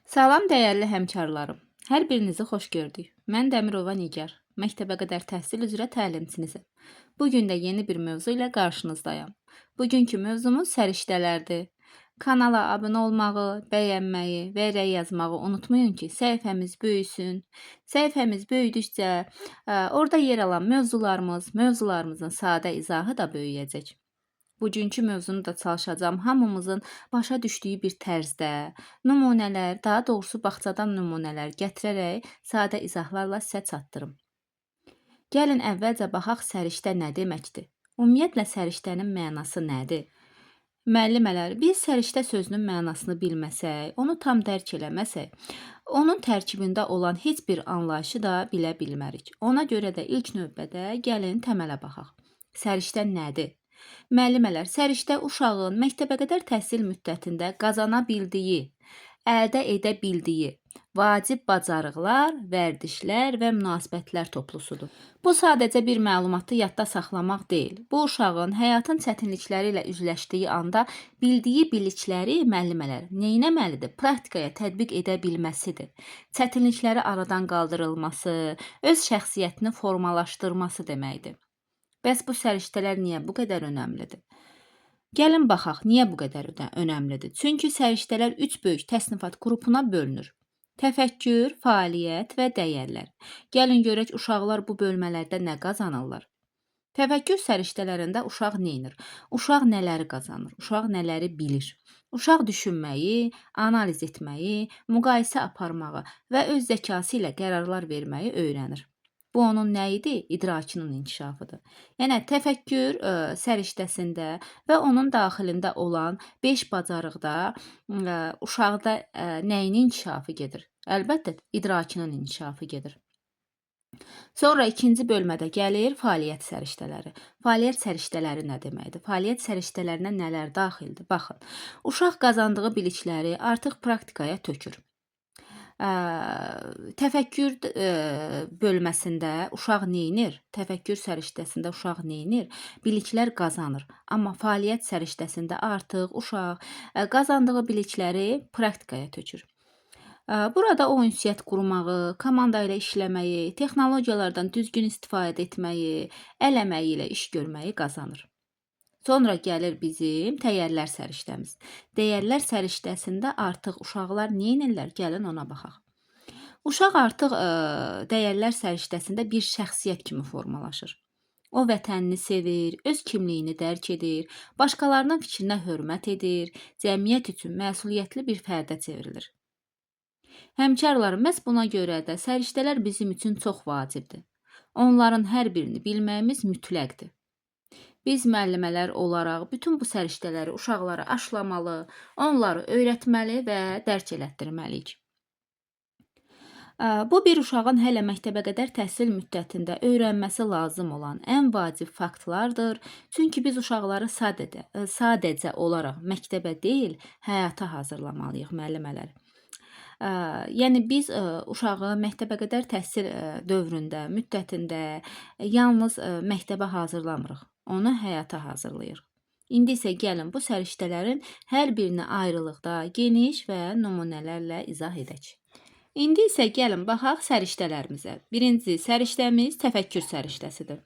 Salam dəyərli həmkarlarım. Hər birinizi xoş gördük. Mən Dəmirova Nigar. Məktəbə qədər təhsil üzrə təlimçinizim. Bu gün də yeni bir mövzu ilə qarşınızdayam. Bugünkü mövzumuz səriştələrdir. Kanala abunə olmağı, bəyənməyi və rəy yazmağı unutmayın ki, səhifəmiz böyüsün. Səhifəmiz böyüdükcə orada yer alan mövzularımızın sadə izahı da böyüyəcək. Bugünkü mövzunu da çalışacağam hamımızın başa düşdüyü bir tərzdə, nümunələr, daha doğrusu bağçadan nümunələr gətirərək sadə izahlarla sizə çatdırım. Gəlin əvvəlcə baxaq səriştə nə deməkdir? Ümumiyyətlə səriştənin mənası nədir? Müəllimələr, biz səriştə sözünün mənasını bilməsək, onu tam dərk eləməsək, onun tərkibində olan heç bir anlayışı da bilə bilmərik. Ona görə də ilk növbədə gəlin təmələ baxaq. Səriştə nədir? Müəllimələr, səriştə uşağın məktəbəqədər təhsil müddətində qazana bildiyi, əldə edə bildiyi vacib bacarıqlar, vərdişlər və münasibətlər toplusudur. Bu sadəcə bir məlumatı yadda saxlamaq deyil. Bu uşağın həyatın çətinlikləri ilə üzləşdiyi anda bildiyi bilikləri müəllimələr neynəməlidir? Praktikaya tətbiq edə bilməsidir. Çətinlikləri aradan qaldırılması, öz şəxsiyyətini formalaşdırması deməkdir. Bəs bu səriştələr niyə bu qədər önəmlidir? Gəlin baxaq, niyə bu qədər önəmlidir? Çünki səriştələr 3 böyük təsnifat qrupuna bölünür. Təfəkkür, fəaliyyət və dəyərlər. Gəlin görək uşaqlar bu bölmələrdə nə qazanırlar? Təfəkkür səriştələrində uşaq neynir? Uşaq nələri qazanır? Uşaq nələri bilir? Uşaq düşünməyi, analiz etməyi, müqayisə aparmağı və öz zəkası ilə qərarlar verməyi öyrənir. Bu onun nə idi? İdrakının inkişafıdır. Yəni təfəkkür səriştəsində və onun daxilində olan 5 bacarıqda uşaqda nəyin inkişafı gedir? Əlbəttə, idrakının inkişafı gedir. Sonra ikinci bölmədə gəlir fəaliyyət səriştələri. Fəaliyyət səriştələri nə deməkdir? Fəaliyyət səriştələrinə nələr daxildir? Baxın, uşaq qazandığı bilikləri artıq praktikaya tökür. Təfəkkür bölməsində uşaq neynir? Təfəkkür səriştəsində uşaq neynir? Biliklər qazanır. Amma fəaliyyət səriştəsində artıq uşaq qazandığı bilikləri praktikaya tökür. Burada o ünsiyyət qurmağı, komanda ilə işləməyi, texnologiyalardan düzgün istifadə etməyi, əl əməyi ilə iş görməyi qazanır. Sonra gəlir bizim dəyərlər səriştəmiz. Dəyərlər səriştəsində artıq uşaqlar neynirlər? Gəlin ona baxaq. Uşaq artıq dəyərlər səriştəsində bir şəxsiyyət kimi formalaşır. O vətənini sevir, öz kimliyini dərk edir, başqalarının fikrinə hörmət edir, cəmiyyət üçün məsuliyyətli bir fərdə çevrilir. Həmkarlar, məhz buna görə də səriştələr bizim üçün çox vacibdir. Onların hər birini bilməyimiz mütləqdir. Biz müəllimələr olaraq bütün bu səriştələri uşaqlara aşlamalı, onları öyrətməli və dərk elətdirməliyik. Bu bir uşağın hələ məktəbəqədər təhsil müddətində öyrənməsi lazım olan ən vacib faktlardır. Çünki biz uşaqları sadəcə olaraq məktəbə deyil, həyata hazırlamalıyıq müəllimələr. Yəni biz uşağı məktəbəqədər təhsil dövründə, müddətində yalnız məktəbə hazırlamırıq. Onu həyata hazırlayırıq. İndi isə gəlin bu səriştələrin hər birini ayrılıqda geniş və nümunələrlə izah edək. İndi isə gəlin baxaq səriştələrimizə. Birinci səriştəmiz təfəkkür səriştəsidir.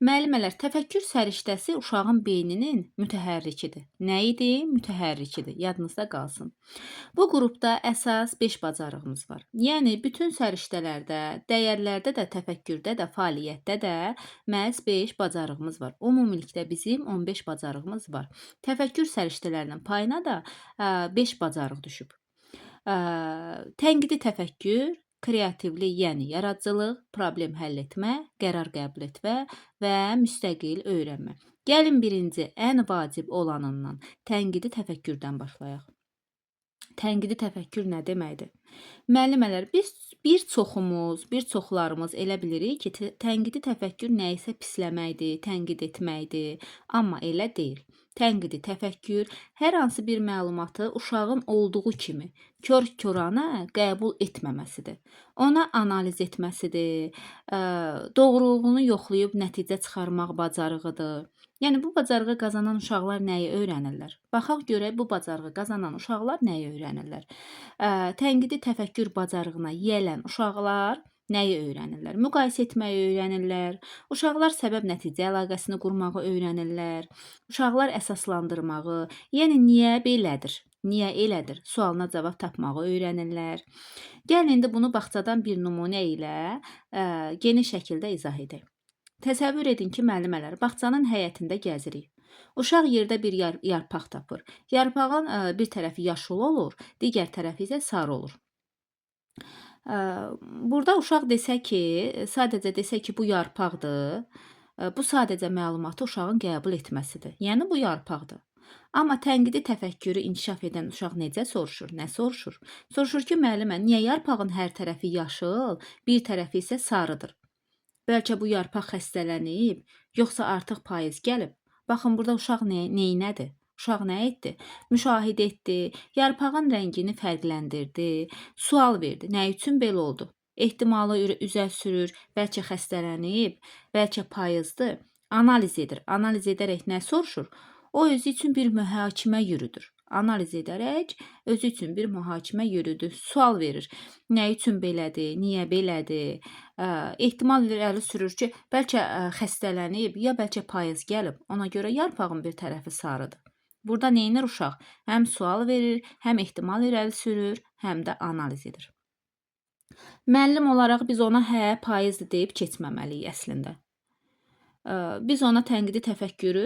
Müəllimələr, təfəkkür səriştəsi uşağın beyninin mütəhərrikidir. Nə idi? Mütəhərrikidir. Yadınızda qalsın. Bu qrupda əsas 5 bacarığımız var. Yəni bütün səriştələrdə, dəyərlərdə də, təfəkkürdə də, fəaliyyətdə də məhz 5 bacarığımız var. Ümumilikdə bizim 15 bacarığımız var. Təfəkkür səriştələrinin payına da 5 bacarıq düşüb. Tənqidi təfəkkür, kreativlik, yəni yaradıcılıq, problem həll etmə, qərar qəbul etmə və müstəqil öyrənmə. Gəlin birinci, ən vacib olanından, tənqidi təfəkkürdən başlayaq. Tənqidi təfəkkür nə deməkdir? Müəllimələr, biz bir çoxlarımız elə bilirik ki, tənqidi təfəkkür nəyisə pisləməkdir, tənqid etməkdir, amma elə deyil. Tənqidi təfəkkür hər hansı bir məlumatı uşağın olduğu kimi kör-koranə qəbul etməməsidir. Ona analiz etməsidir, doğruluğunu yoxlayıb nəticə çıxarmaq bacarığıdır. Yəni bu bacarığı qazanan uşaqlar nəyi öyrənirlər? Baxaq görək bu bacarığı qazanan uşaqlar nəyi öyrənirlər? Tənqidi təfəkkür bacarığına yiyələn uşaqlar nəyi öyrənirlər? Müqayisə etməyi öyrənirlər. Uşaqlar səbəb-nəticə əlaqəsini qurmağı öyrənirlər. Uşaqlar əsaslandırmağı, yəni niyə belədir, niyə elədir sualına cavab tapmağı öyrənirlər. Gəlin indi bunu bağçadan bir nümunə ilə geniş şəkildə izah edək. Təsəvvür edin ki, müəllimələr, bağçanın həyətində gəzirik. Uşaq yerdə bir yarpaq tapır. Yarpağın bir tərəfi yaşıl olur, digər tərəfi isə sarı olur. Burada uşaq desə ki, sadəcə desə ki, bu yarpaqdır, bu sadəcə məlumatı uşağın qəbul etməsidir. Yəni bu yarpaqdır. Amma tənqidi təfəkkürü inkişaf edən uşaq necə soruşur? Nə soruşur? Soruşur ki, müəllimə, niyə yarpağın hər tərəfi yaşıl, bir tərəfi isə sarıdır? Bəlkə bu yarpaq xəstələnib, yoxsa artıq payız gəlib? Baxın, burada uşaq neynədir? Uşaq nə etdi? Müşahidə etdi, yarpağın rəngini fərqləndirdi, sual verdi. Nə üçün belə oldu? Ehtimalı üzə sürür, bəlkə xəstələnib, bəlkə payızdır. Analiz edir. Analiz edərək nə soruşur? O özü üçün bir mühakimə yürüdür. Analiz edərək özü üçün bir mühakimə yürüdür. Sual verir. Nə üçün belədir? Niyə belədir? Ehtimal irəli sürür ki, bəlkə xəstələnib, ya bəlkə payız gəlib. Ona görə yarpağın bir tərəfi sarıdır. Burada neynir uşaq? Həm sual verir, həm ehtimal irəli sürür, həm də analiz edir. Müəllim olaraq biz ona hə, payızdır deyib keçməməliyik əslində. Biz ona tənqidi təfəkkürü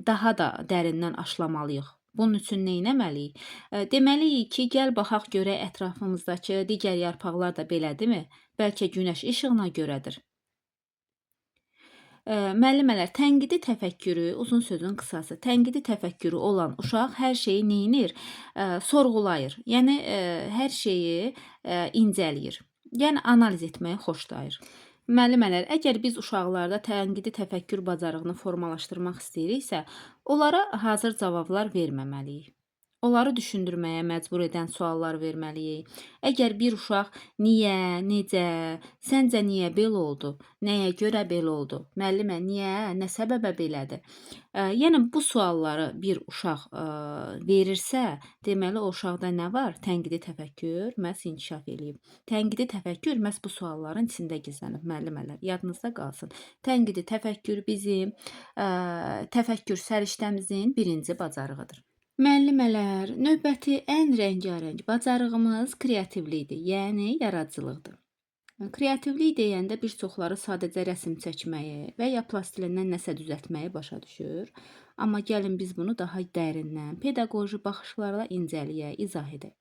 daha da dərindən aşılamalıyıq. Bunun üçün nə etməliyik? Deməliyik ki, gəl baxaq görək ətrafımızdakı digər yarpaqlar da belədirmi? Bəlkə günəş işığına görədir. Müəllimələr, tənqidi təfəkkürü, uzun sözün qısası, tənqidi təfəkkürü olan uşaq hər şeyi neynir? Sorğulayır. Yəni hər şeyi incələyir. Yəni analiz etməyi xoşlayır. Müəllimələr, əgər biz uşaqlarda tənqidi təfəkkür bacarığını formalaşdırmaq istəyiriksə, onlara hazır cavablar verməməliyik. Onları düşündürməyə məcbur edən suallar verməliyik. Əgər bir uşaq niyə, necə, səncə niyə belə oldu, nəyə görə belə oldu, müəllimə niyə, nə səbəbə belədir? Yəni bu sualları bir uşaq verirsə, deməli o uşaqda nə var? Tənqidi təfəkkür məhz inkişaf eləyib. Tənqidi təfəkkür məhz bu sualların içində gizlənib, müəllimələr. Yadınızda qalsın. Tənqidi təfəkkür bizim təfəkkür səriştəmizin birinci bacarığıdır. Müəllimələr, növbəti ən rəngarəng bacarığımız kreativlikdir, yəni yaradıcılıqdır. Kreativlik deyəndə bir çoxları sadəcə rəsm çəkməyi və ya plastilindən nəsə düzəltməyi başa düşür. Amma gəlin biz bunu daha dərindən, pedaqoji baxışlarla incələyək, izah edək.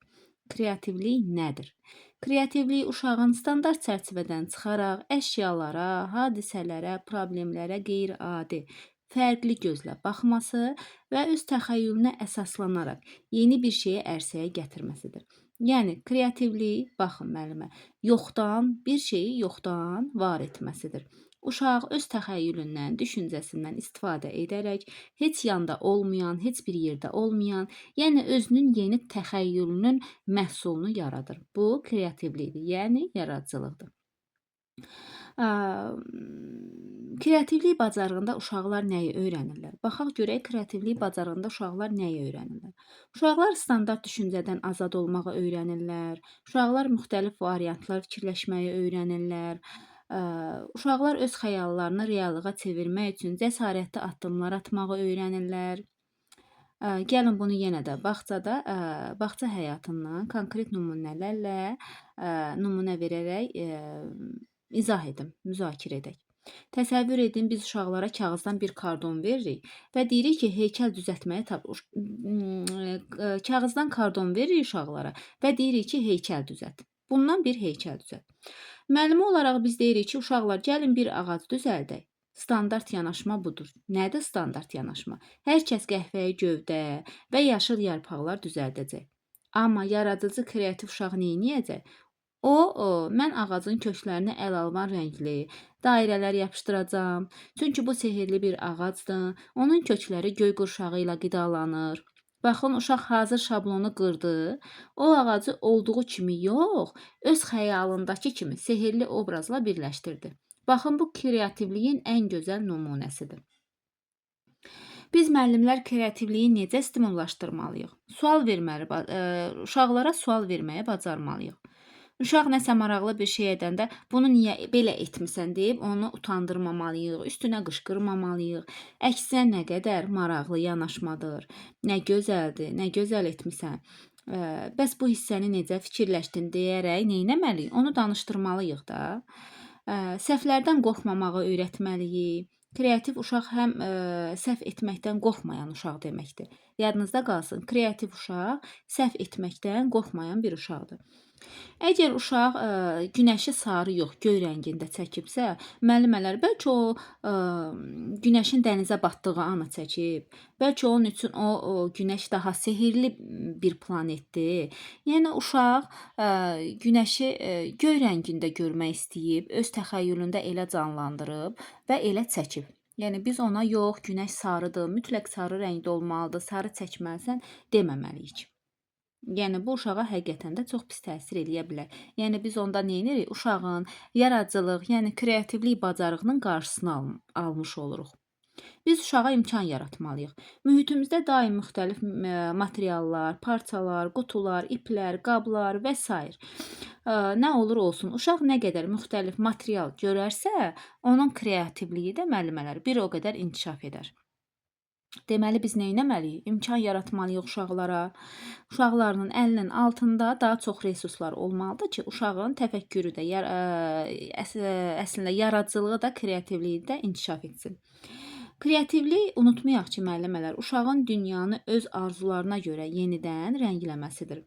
Kreativlik nədir? Kreativlik uşağın standart çərçivədən çıxaraq əşyalara, hadisələrə, problemlərə qeyri-adi, fərqli gözlə baxması və öz təxəyyülünə əsaslanaraq yeni bir şeyi ərsəyə gətirməsidir. Yəni kreativlik, baxın müəllimə, yoxdan bir şeyi yoxdan var etməsidir. Uşaq öz təxəyyülündən, düşüncəsindən istifadə edərək heç yanda olmayan, heç bir yerdə olmayan, yəni özünün yeni təxəyyülünün məhsulunu yaradır. Bu kreativlikdir, yəni yaradıcılıqdır. Kreativlik bacarığında uşaqlar nəyi öyrənirlər? Baxaq görək kreativlik bacarığında uşaqlar nəyi öyrənirlər? Uşaqlar standart düşüncədən azad olmağı öyrənirlər. Uşaqlar müxtəlif variantlar fikirləşməyi öyrənirlər. Uşaqlar öz xəyallarını reallığa çevirmək üçün cəsarətli addımlar atmağı öyrənirlər. Gəlin bunu yenə də bağçada, bağça həyatından konkret nümunələrlə nümunə verərək izah edim, müzakirə edək. Təsəvvür edin, biz uşaqlara kağızdan bir kardon veririk və deyirik ki, heykəl düzəltməyə kağızdan kardon veririk uşaqlara və deyirik ki, heykəl düzəlt. Bundan bir heykəl düzəlt. Müəllimə olaraq biz deyirik ki, uşaqlar gəlin bir ağac düzəldək. Standart yanaşma budur. Nədir standart yanaşma? Hər kəs qəhvəyi gövdə və yaşıl yarpaqlar düzəldəcək. Amma yaradıcı kreativ uşaq nə edəcək? Mən ağacın köklərinə əlalvan rəngli dairələr yapışdıracağam. Çünki bu sehirli bir ağacdır. Onun kökləri göy qurşağı ilə qidalanır. Baxın, uşaq hazır şablonu qırdı. O ağacı olduğu kimi yox, öz xəyalındakı kimi sehirli obrazla birləşdirdi. Baxın, bu kreativliyin ən gözəl nümunəsidir. Biz müəllimlər kreativliyi necə stimullaşdırmalıyıq? Uşaqlara sual verməyə bacarmalıyıq. Uşaq nəsə maraqlı bir şey edəndə bunu niyə belə etmisən deyib onu utandırmamalıyıq, üstünə qışqırmamalıyıq. Əksinə nə qədər maraqlı yanaşmadır, nə gözəldir, nə gözəl etmisən. Bəs bu hissəni necə fikirləşdin deyərək nə etməliyik? Onu danışdırmalıyıq da. Səhvlərdən qorxmamağı öyrətməliyik. Kreativ uşaq həm səhv etməkdən qorxmayan uşaq deməkdir. Yadınızda qalsın, kreativ uşaq səhv etməkdən qorxmayan bir uşaqdır. Əgər uşaq günəşi sarı yox, göy rəngində çəkibsə, müəllimələr bəlkə o günəşin dənizə batdığı anı çəkib. Bəlkə onun üçün o günəş daha sehirli bir planetdir. Yəni uşaq günəşi göy rəngində görmək istəyib, öz təxəyyülündə elə canlandırıb və elə çəkib. Yəni biz ona yox, günəş sarıdır, mütləq sarı rəngdə olmalıdır, sarı çəkməlisən deməməliyik. Yəni bu uşağa həqiqətən də çox pis təsir eləyə bilər. Yəni biz onda nə edirik? Uşağın yaradıcılıq, yəni kreativlik bacarığının qarşısını almış oluruq. Biz uşağa imkan yaratmalıyıq. Mühitimizdə daim müxtəlif materiallar, parçalar, qutular, iplər, qablar və s. Nə olur olsun, uşaq nə qədər müxtəlif material görərsə, onun kreativliyi də müəllimələr bir o qədər inkişaf edər. Deməli biz nə etməliyik? İmkan yaratmalıyıq uşaqlara. Uşaqlarının əlinin altında daha çox resurslar olmalıdır ki, uşağın təfəkkürü də, əslində yaradıcılığı da, kreativliyi də inkişaf etsin. Kreativlik unutmayaq ki, müəllimələr, uşağın dünyanı öz arzularına görə yenidən rəngləməsidir.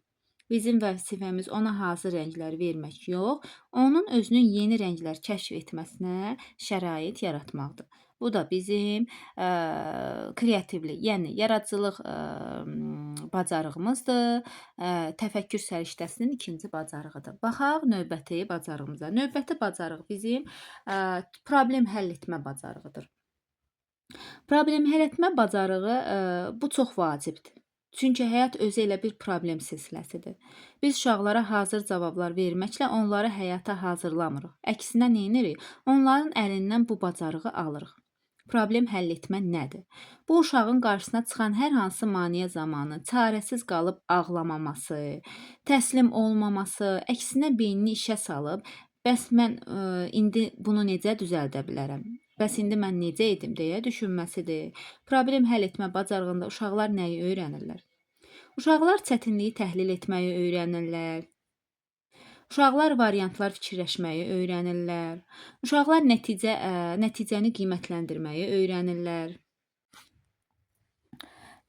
Bizim vəzifəmiz ona hazır rənglər vermək yox, onun özünün yeni rənglər kəşf etməsinə şərait yaratmaqdır. Bu da bizim kreativlik, yəni yaradıcılıq bacarığımızdır. Təfəkkür səriştəsinin ikinci bacarığıdır. Baxaq növbəti bacarığımıza. Növbəti bacarıq bizim problem həll etmə bacarığıdır. Problem həll etmə bacarığı bu çox vacibdir. Çünki həyat özü elə bir problem silsiləsidir. Biz uşaqlara hazır cavablar verməklə onları həyata hazırlamırıq. Əksinə nə edirik? Onların əlindən bu bacarığı alırıq. Problem həll etmə nədir? Bu uşağın qarşısına çıxan hər hansı maneə zamanı çarəsiz qalıb ağlamaması, təslim olmaması, əksinə beynini işə salıb, bəs mən indi bunu necə düzəldə bilərəm? Bəs indi mən necə edim deyə düşünməsidir. Problem həll etmə bacarığında uşaqlar nəyi öyrənirlər? Uşaqlar çətinliyi təhlil etməyi öyrənirlər. Uşaqlar variantlar fikirləşməyi öyrənirlər. Uşaqlar nəticəni qiymətləndirməyi öyrənirlər.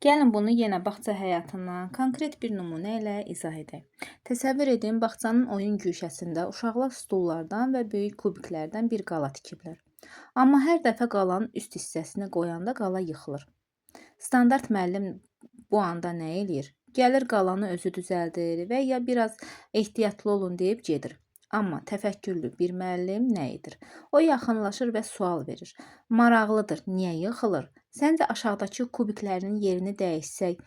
Gəlin bunu yenə bağça həyatından konkret bir nümunə ilə izah edək. Təsəvvür edin, bağçanın oyun güşəsində uşaqlar stullardan və böyük kubiklərdən bir qala tikiblər. Amma hər dəfə qalanın üst hissəsini qoyanda qala yıxılır. Standart müəllim bu anda nə eləyir? Gəlir qalanı özü düzəldir və ya biraz ehtiyatlı olun deyib gedir. Amma təfəkkürlü bir müəllim nə edir? O yaxınlaşır və sual verir. Maraqlıdır, niyə yıxılır? Səncə aşağıdakı kubiklərin yerini dəyişsək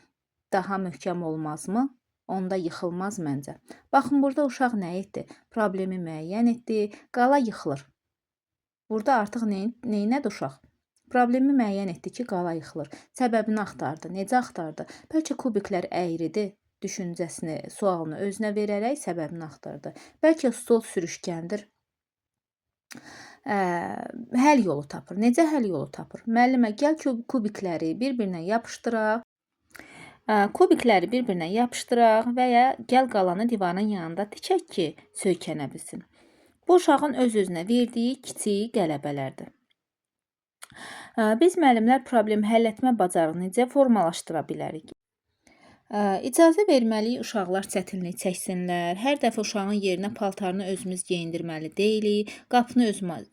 daha möhkəm olmazmı? Onda yıxılmaz məncə. Baxın, burada uşaq nə etdi? Problemi müəyyən etdi, qala yıxılır. Burada artıq neynədi uşaq? Problemi müəyyən etdi ki, qala yıxılır. Səbəbini axtardı. Necə axtardı? Bəlkə kubiklər əyridir düşüncəsini, sualını özünə verərək səbəbini axtardı. Bəlkə stol sürüşkəndir. Həll yolu tapır. Necə həll yolu tapır? Müəllimə, gəl kubikləri bir-birinə yapışdıraq. Kubikləri bir-birinə yapışdıraq və ya gəl qalanı divarın yanında tikək ki, söykənə bilsin. Bu uşağın öz-özünə verdiyi kiçik qələbələrdir. Biz müəllimlər problem həll etmə bacarığını necə formalaşdıra bilərik? İcazə verməliyik uşaqlar çətinlik çəksinlər. Hər dəfə uşağın yerinə paltarını özümüz geyindirməli deyilik, qapını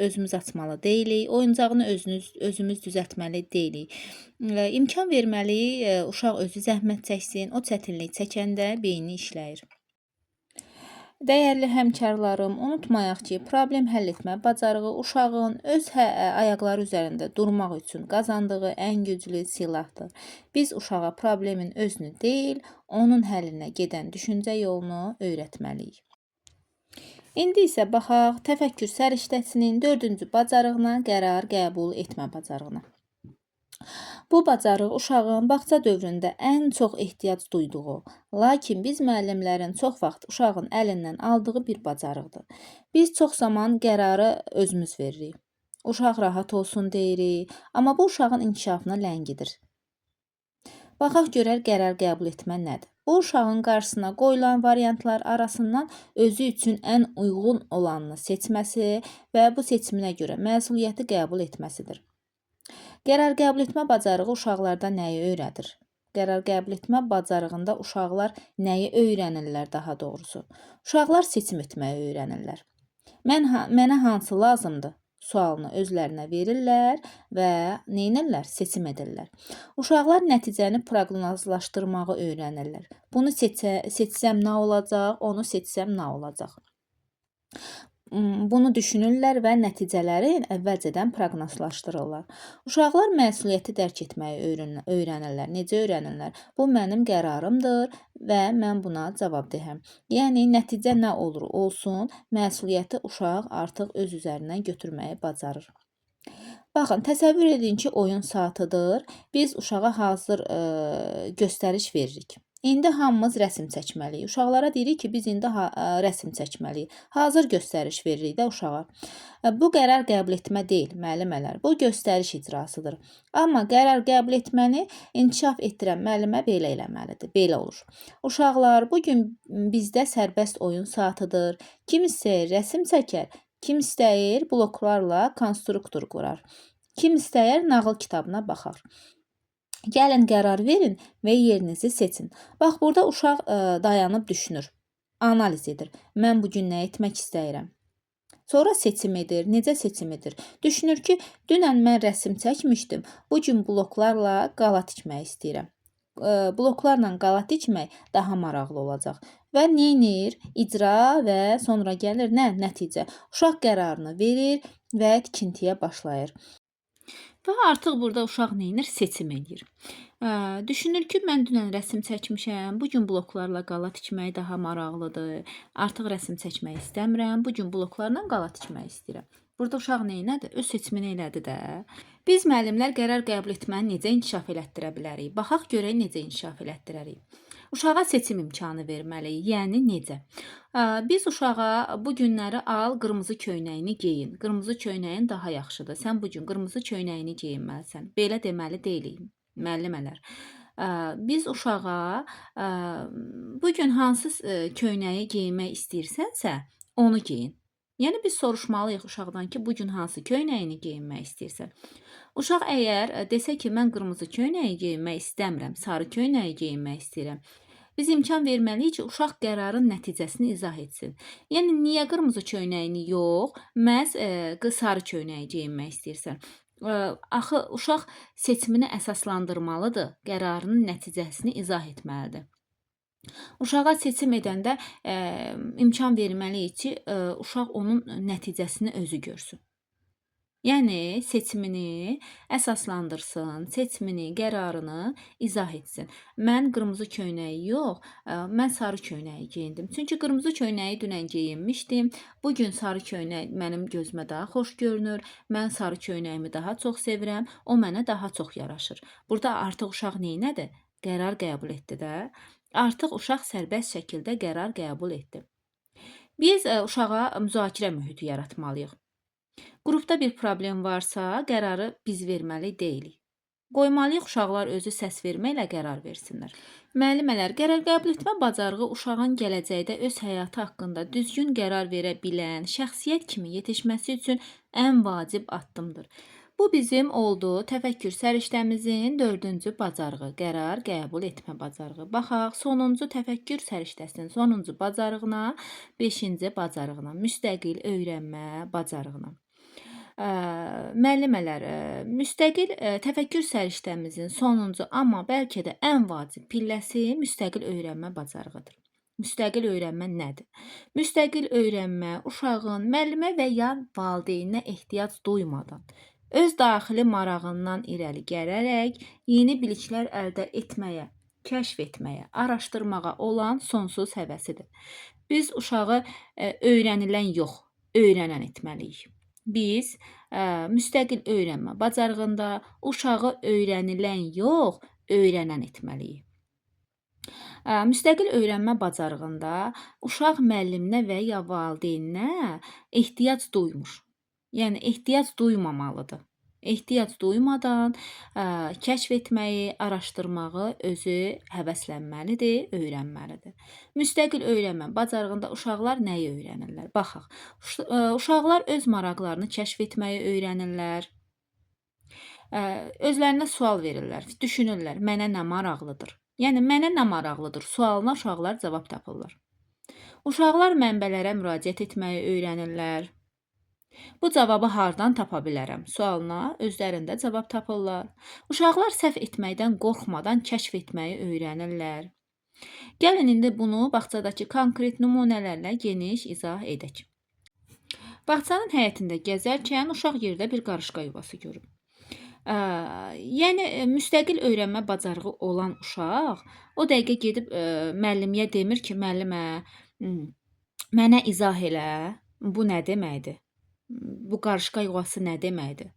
özümüz açmalı deyilik, oyuncağını özümüz düzəltməli deyilik. İmkan verməliyik uşaq özü zəhmət çəksin, o çətinlik çəkəndə beyni işləyir. Dəyərli həmkarlarım, unutmayaq ki, problem həll etmə bacarığı uşağın öz ayaqları üzərində durmaq üçün qazandığı ən güclü silahdır. Biz uşağa problemin özünü deyil, onun həllinə gedən düşüncə yolunu öyrətməliyik. İndi isə baxaq təfəkkür səriştəsinin 4-cü bacarığına, qərar qəbul etmə bacarığına. Bu bacarıq uşağın bağça dövründə ən çox ehtiyac duyduğu, lakin biz müəllimlərin çox vaxt uşağın əlindən aldığı bir bacarıqdır. Biz çox zaman qərarı özümüz veririk. Uşaq rahat olsun deyirik, amma bu uşağın inkişafını ləngidir. Baxaq görər qərar qəbul etmə nədir? Bu uşağın qarşısına qoyulan variantlar arasından özü üçün ən uyğun olanını seçməsi və bu seçiminə görə məsuliyyəti qəbul etməsidir. Qərar qəbul etmə bacarığı uşaqlarda nəyi öyrədir? Qərar qəbul etmə bacarığında uşaqlar nəyi öyrənirlər daha doğrusu? Uşaqlar seçim etməyi öyrənirlər. Mənə hansı lazımdır? Sualını özlərinə verirlər və neynirlər? Seçim edirlər. Uşaqlar nəticəni proqnozlaşdırmağı öyrənirlər. Bunu seçsəm nə olacaq, onu seçsəm nə olacaq? Bunu düşünürlər və nəticələri əvvəlcədən proqnozlaşdırırlar. Uşaqlar məsuliyyəti dərk etməyi öyrənirlər. Necə öyrənirlər? Bu mənim qərarımdır və mən buna cavabdehəm. Yəni, nəticə nə olur olsun, məsuliyyəti uşaq artıq öz üzərindən götürməyi bacarır. Baxın, təsəvvür edin ki, oyun saatıdır. Biz uşağa hazır göstəriş veririk. İndi hamımız rəsm çəkməliyik. Uşaqlara deyirik ki, biz indi rəsm çəkməliyik. Hazır göstəriş veririk də uşağa. Bu qərar qəbul etmə deyil, müəllimələr. Bu göstəriş icrasıdır. Amma qərar qəbul etməni inkişaf etdirən müəllimə belə eləməlidir. Belə olur. Uşaqlar, bugün bizdə sərbəst oyun saatıdır. Kim istəyir rəsm çəkər, kim istəyir bloklarla konstruktor qurar. Kim istəyir nağıl kitabına baxar. Gəlin qərar verin və yerinizi seçin. Bax, burada uşaq dayanıb düşünür, analiz edir. Mən bugün nə etmək istəyirəm? Sonra seçim edir. Necə seçim edir? Düşünür ki, dünən mən rəsm çəkmişdim. Bugün bloklarla qala tikmək istəyirəm. Bloklarla qala tikmək daha maraqlı olacaq. Və neynir? İcra və sonra gəlir nə? Nəticə. Uşaq qərarını verir və tikintiyə başlayır. Və artıq burada uşaq neynir? Seçim edir. Düşünür ki, mən dünən rəsm çəkmişəm, bugün bloklarla qala tikmək daha maraqlıdır. Artıq rəsm çəkmək istəmirəm, bugün bloklarla qala tikmək istəyirəm. Burada uşaq neynədir? Öz seçimini elədi də. Biz müəllimlər qərar qəbul etməni necə inkişaf elətdirə bilərik? Baxaq görək necə inkişaf elətdirərik. Uşağa seçim imkanı verməliyik. Yəni necə? Biz uşağa bu günləri al, qırmızı köynəyini geyin. Qırmızı köynəyin daha yaxşıdır. Sən bu gün qırmızı köynəyini geyinməlisən. Belə deməli deyilik, müəllimələr. Biz uşağa bu gün hansı köynəyi geyinmək istəyirsənsə, onu geyin. Yəni biz soruşmalıyıq uşaqdan ki, bu gün hansı köynəyini geyinmək istəyirsən. Uşaq əgər desə ki, mən qırmızı köynəyi geyinmək istəmirəm, sarı köynəyi geyinmək istəyirəm. Biz imkan verməliyik ki, uşaq qərarın nəticəsini izah etsin. Yəni, niyə qırmızı köynəyini yox, məhz sarı köynəyi geyinmək istəyirsən? Axı, uşaq seçimini əsaslandırmalıdır, qərarının nəticəsini izah etməlidir. Uşağa seçim edəndə imkan verməliyik ki, uşaq onun nəticəsini özü görsün. Yəni, seçimini əsaslandırsın, seçimini, qərarını izah etsin. Mən qırmızı köynəyi yox, mən sarı köynəyi geyindim. Çünki qırmızı köynəyi dünən geyinmişdim. Bugün sarı köynək mənim gözümə daha xoş görünür. Mən sarı köynəyimi daha çox sevirəm. O mənə daha çox yaraşır. Burada artıq uşaq neynədir? Qərar qəbul etdi də. Artıq uşaq sərbəst şəkildə qərar qəbul etdi. Biz uşağa müzakirə mühiti yaratmalıyıq. Qrupda bir problem varsa, qərarı biz verməli deyilik. Qoymalıyıq uşaqlar özü səs verməklə qərar versinlər. Müəllimələr, qərar qəbul etmə bacarığı uşağın gələcəkdə öz həyatı haqqında düzgün qərar verə bilən şəxsiyyət kimi yetişməsi üçün ən vacib addımdır. Bu bizim oldu təfəkkür səriştəmizin 4-cü bacarığı, qərar qəbul etmə bacarığı. Baxaq, sonuncu təfəkkür səriştəsinin sonuncu bacarığına, 5-ci bacarığına, müstəqil öyrənmə bacarığına. Müəllimələr, müstəqil təfəkkür səriştəmizin sonuncu, amma bəlkə də ən vacib pilləsi müstəqil öyrənmə bacarığıdır. Müstəqil öyrənmə nədir? Müstəqil öyrənmə uşağın müəllimə və ya valideyninə ehtiyac duymadan, öz daxili marağından irəli gələrək yeni biliklər əldə etməyə, kəşf etməyə, araşdırmağa olan sonsuz həvəsidir. Biz uşağı öyrənilən yox, öyrənən etməliyik. Biz müstəqil öyrənmə bacarığında uşağı öyrənilən yox, öyrənən etməliyik. Müstəqil öyrənmə bacarığında uşaq müəlliminə və ya valideyninə ehtiyac duymur. Yəni ehtiyac duymamalıdır. Ehtiyac duymadan kəşf etməyi, araşdırmağı özü həvəslənməlidir, öyrənməlidir. Müstəqil öyrənmə bacarığında uşaqlar nəyi öyrənirlər? Baxaq. Uşaqlar öz maraqlarını kəşf etməyi öyrənirlər. Özlərinə sual verirlər, düşünürlər, mənə nə maraqlıdır? Yəni mənə nə maraqlıdır? Sualına uşaqlar cavab tapırlar. Uşaqlar mənbələrə müraciət etməyi öyrənirlər. Bu cavabı hardan tapa bilərəm? Sualına özlərində cavab tapırlar. Uşaqlar səhv etməkdən qorxmadan kəşf etməyi öyrənirlər. Gəlin indi bunu bağçadakı konkret nümunələrlə geniş izah edək. Bağçanın həyətində gəzərkən uşaq yerdə bir qarışqa yuvası görüb. Yəni müstəqil öyrənmə bacarığı olan uşaq o dəqiqə gedib müəlliməyə demir ki, müəllimə, mənə izah elə, bu nə deməkdir? Bu qarışqa yuvası nə deməkdir?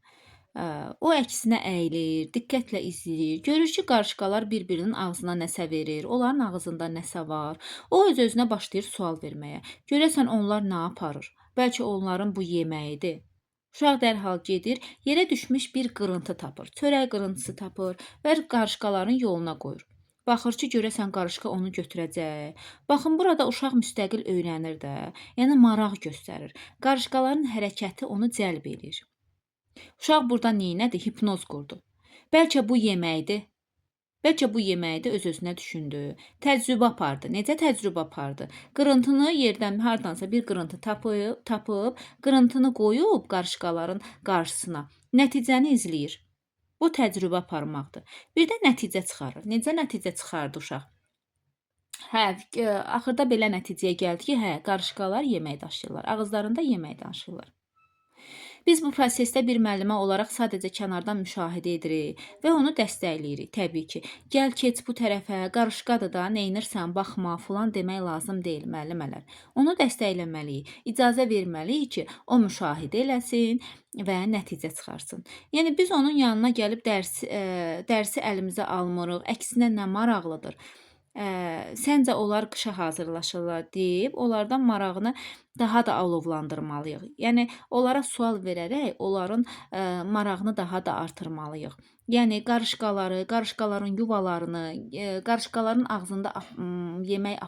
O əksinə əyilir, diqqətlə izləyir, görür ki, qarışqalar bir-birinin ağzına nəsə verir, onların ağzında nəsə var. O öz-özünə başlayır sual verməyə. Görəsən onlar nə aparır? Bəlkə onların bu yeməyidir. Uşaq dərhal gedir, yerə düşmüş bir qırıntı tapır, çörək qırıntısı tapır və qarışqaların yoluna qoyur. Baxır ki, görəsən qarışqa onu götürəcək. Baxın, burada uşaq müstəqil öyrənir də, yəni maraq göstərir. Qarışqaların hərəkəti onu cəlb edir. Uşaq burada neynədi? Hipnoz qurdu. Bəlkə bu yeməkdir. Bəlkə bu yeməkdir, öz-özünə düşündü. Təcrübə apardı. Necə təcrübə apardı? Qırıntını yerdən hardansa bir qırıntı tapıb, qırıntını qoyub qarışqaların qarşısına. Nəticəni izləyir. Bu təcrübə aparmaqdır. Bir də nəticə çıxarır. Necə nəticə çıxardı uşaq? Axırda belə nəticəyə gəldi ki, qarışqalar yemək daşıyırlar. Ağızlarında yemək daşıyırlar. Biz bu prosesdə bir müəllimə olaraq sadəcə kənardan müşahidə edirik və onu dəstəkləyirik, təbii ki. Gəl, keç bu tərəfə, qarışqadır da, neynirsən, baxma, filan demək lazım deyil, müəllimələr. Onu dəstəkləməliyik, icazə verməliyik ki, o müşahidə eləsin və nəticə çıxarsın. Yəni, biz onun yanına gəlib dərsi əlimizə almırıq, əksinə nə maraqlıdır? Səncə onlar qışa hazırlaşırlar deyib, onlardan marağını daha da alovlandırmalıyıq. Yəni, onlara sual verərək onların marağını daha da artırmalıyıq. Yəni, qarışqaların yuvalarını, qarışqaların ağzında yemək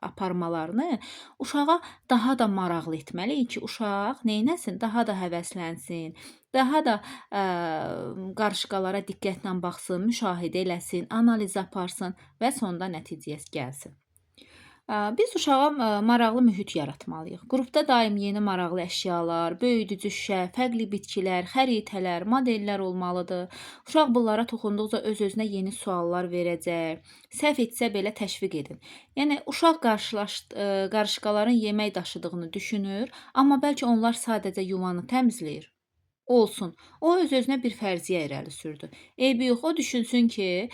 aparmalarını uşağa daha da maraqlı etməliyik ki, uşaq neynəsin? Daha da həvəslənsin, daha da qarışqalara diqqətlə baxsın, müşahidə eləsin, analiz aparsın və sonda nəticəyə gəlsin. Biz uşağa maraqlı mühit yaratmalıyıq. Qrupda daim yeni maraqlı əşyalar, böyüdücü şüşə, fərqli bitkilər, xəritələr, modellər olmalıdır. Uşaq bunlara toxunduqca öz-özünə yeni suallar verəcək. Səhv etsə belə təşviq edin. Yəni, uşaq qarışqaların yemək daşıdığını düşünür, amma bəlkə onlar sadəcə yuvanı təmizləyir. Olsun. O öz-özünə bir fərziyyə irəli sürdü. Eybi yox, o düşünsün ki,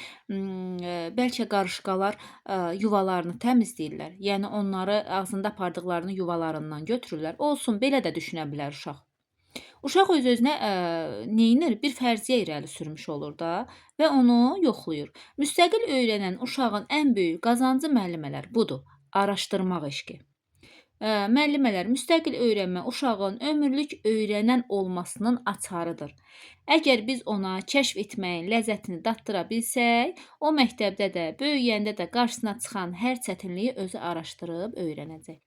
bəlkə qarışqalar yuvalarını təmizləyirlər. Yəni onları ağzında apardıqlarını yuvalarından götürürlər. Olsun, belə də düşünə bilər uşaq. Uşaq öz-özünə neynir? Bir fərziyyə irəli sürmüş olur da və onu yoxlayır. Müstəqil öyrənən uşağın ən böyük qazancı müəllimələr budur. Araşdırmaq eşqi. Müəllimələr, müstəqil öyrənmə uşağın ömürlük öyrənən olmasının açarıdır. Əgər biz ona kəşf etməyin ləzzətini datdıra bilsək, o məktəbdə də, böyüyəndə də qarşısına çıxan hər çətinliyi özü araşdırıb öyrənəcək.